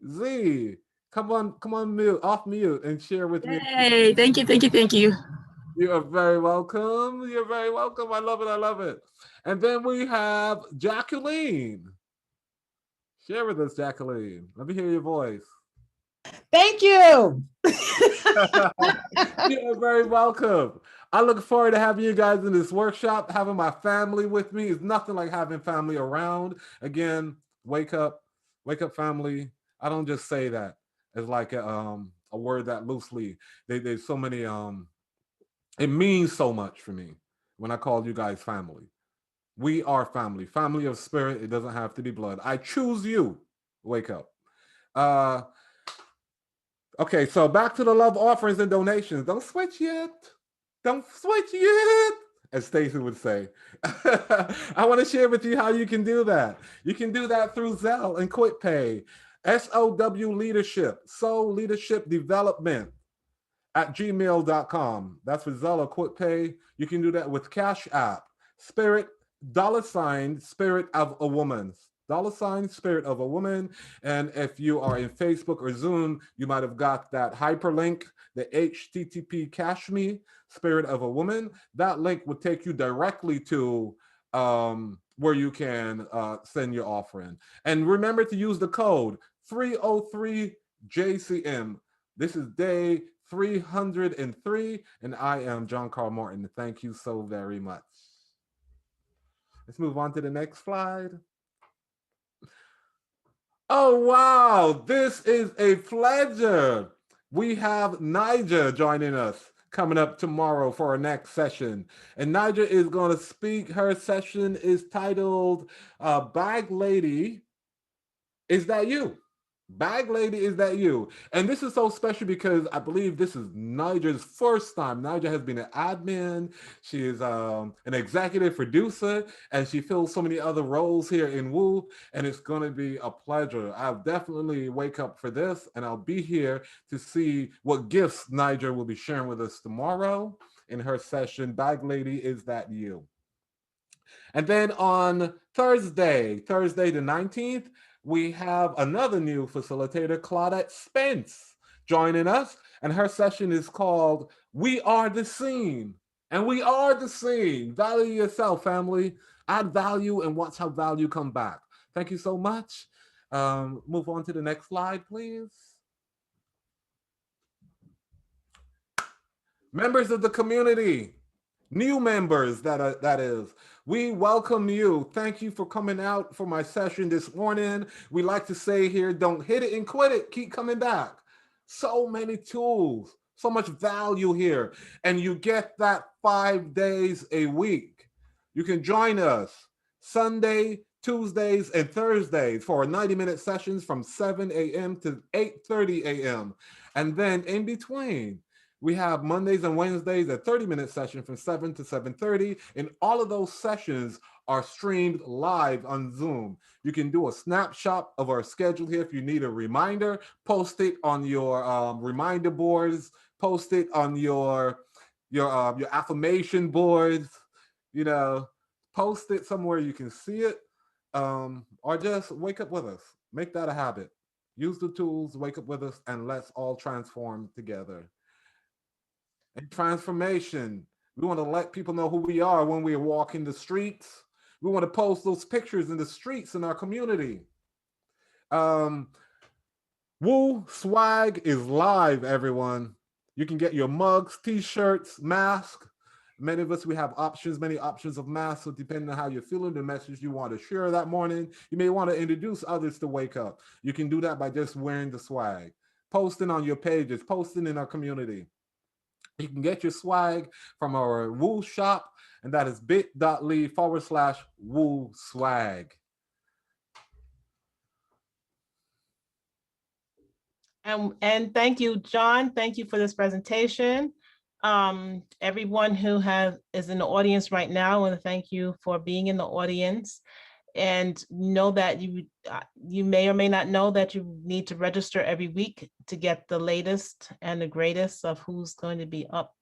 Z, come on, off mute and share with me. Hey, thank you. You are very welcome. You're very welcome. I love it. And then we have Jacqueline. Share with us, Jacqueline. Let me hear your voice. Thank you. You're very welcome. I look forward to having you guys in this workshop. Having my family with me is nothing like having family around. Again, wake up family. I don't just say that as like a word that loosely. There's so many. It means so much for me when I call you guys family. We are family of spirit. It doesn't have to be blood. I choose you. Wake up. Okay, so back to the love offerings and donations. Don't switch yet. As Stacy would say. I want to share with you how you can do that. You can do that through Zelle and QuickPay. SOW Leadership, Soul Leadership Development at gmail.com. That's for Zelle or QuickPay. You can do that with Cash App. Spirit, Spirit of a Woman. Spirit of a Woman. And if you are in Facebook or Zoom, you might have got that hyperlink, the HTTP Cash Me, Spirit of a Woman. That link will take you directly to where you can send your offering. And remember to use the code 303JCM. This is day 303, and I am John Carl Martin. Thank you so very much. Let's move on to the next slide. Oh, wow. This is a pleasure. We have Niger joining us coming up tomorrow for our next session. And Niger is going to speak. Her session is titled Bag Lady, Is That You? Bag Lady, Is That You? And this is so special because I believe this is Niger's first time. Niger has been an admin. She is an executive producer, and she fills so many other roles here in WOO, and it's going to be a pleasure. I'll definitely wake up for this, and I'll be here to see what gifts Niger will be sharing with us tomorrow in her session, Bag Lady, Is That You? And then on Thursday the 19th, we have another new facilitator, Claudette Spence, joining us. And her session is called We Are the Scene. And we are the scene. Value yourself, family. Add value and watch how value come back. Thank you so much. Move on to the next slide, please. Members of the community, new members that is, we welcome you. Thank you for coming out for my session this morning. We like to say here, don't hit it and quit it. Keep coming back. So many tools, so much value here. And you get that 5 days a week. You can join us Sunday, Tuesdays, and Thursdays for 90-minute sessions from 7 a.m. to 8:30 a.m. And then in between, we have Mondays and Wednesdays a 30-minute session from 7 to 7:30, and all of those sessions are streamed live on Zoom. You can do a snapshot of our schedule here if you need a reminder. Post it on your reminder boards. Post it on your affirmation boards. You know, post it somewhere you can see it, or just wake up with us. Make that a habit. Use the tools, wake up with us, and let's all transform together. And transformation. We want to let people know who we are when we are walking the streets. We want to post those pictures in the streets in our community. Woo Swag is live, everyone. You can get your mugs, t-shirts, masks. Many of us, we have many options of masks. So depending on how you're feeling, the message you want to share that morning, you may want to introduce others to wake up. You can do that by just wearing the swag, posting on your pages, posting in our community. You can get your swag from our Woo shop, and that is bit.ly/Woo swag. And thank you, John. Thank you for this presentation. Everyone who is in the audience right now, I want to thank you for being in the audience. And know that you may or may not know that you need to register every week to get the latest and the greatest of who's going to be up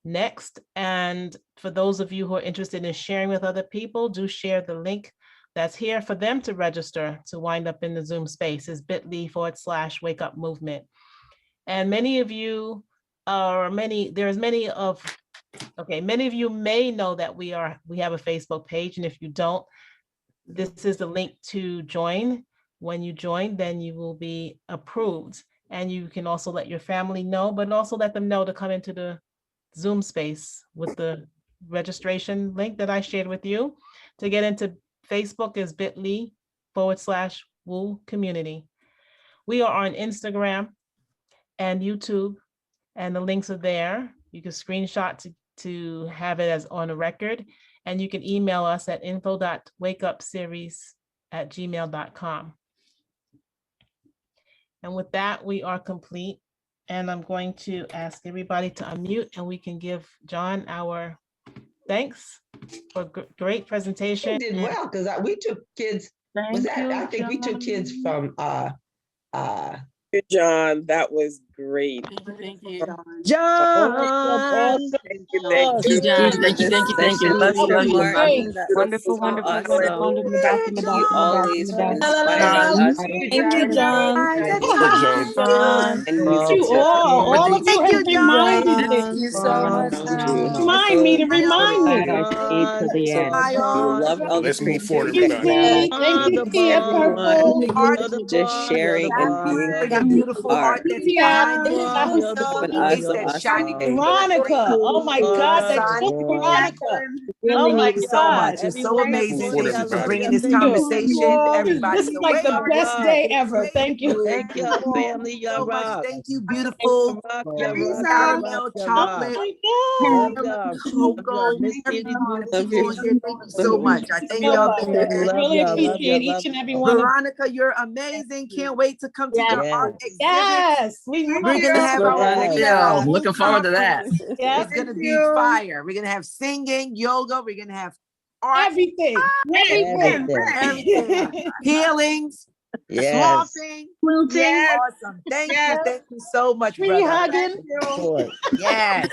next. And for those of you who are interested in sharing with other people, do share the link that's here for them to register to wind up in the Zoom space is bit.ly/wake up movement. And many of you many of you may know that we have a Facebook page. And if you don't, this is the link to join. When you join, then you will be approved. And you can also let your family know, but also let them know to come into the Zoom space with the registration link that I shared with you. To get into Facebook is bit.ly/Woo community. We are on Instagram and YouTube, and the links are there. You can screenshot to have it as on a record. And you can email us at info.wakeupseries@gmail.com. And with that, we are complete. And I'm going to ask everybody to unmute, and we can give John our thanks for great presentation. You did well, because we took kids. I think we took kids from John, that was great. Thank you, John. Thank you. Thank you. Thank you. Love you. Wonderful. You always were Thank inspiring us. you, John. John. Thank you all of you have reminded me. Thank you so much. Remind me to remind me. You loved all the Let's move forward, Thank everybody. you, Tia Purple. just sharing and being That beautiful heart that's behind it. but also us today. Veronica, oh my God, that's just Veronica. Oh my Thank you so God. much. It's so amazing. Forward, Thank you for everybody. bringing this Thank you. conversation. Everybody This is like the best day ever. Thank you. Thank you, family. So much. Thank you, beautiful. Caramel, chocolate, cocoa, everything beautiful here. Thank you so much. I thank y'all. Really appreciate each and every one of you. Veronica, you're amazing. Can't wait to come to your art exhibit. Yes, We're gonna have our Looking forward to that. It's gonna be fire. We're gonna have singing, yoga. We're gonna have art, everything. healings, swamping. Awesome. Thank you. Thank you so much, Tree brother. hugging. Yes.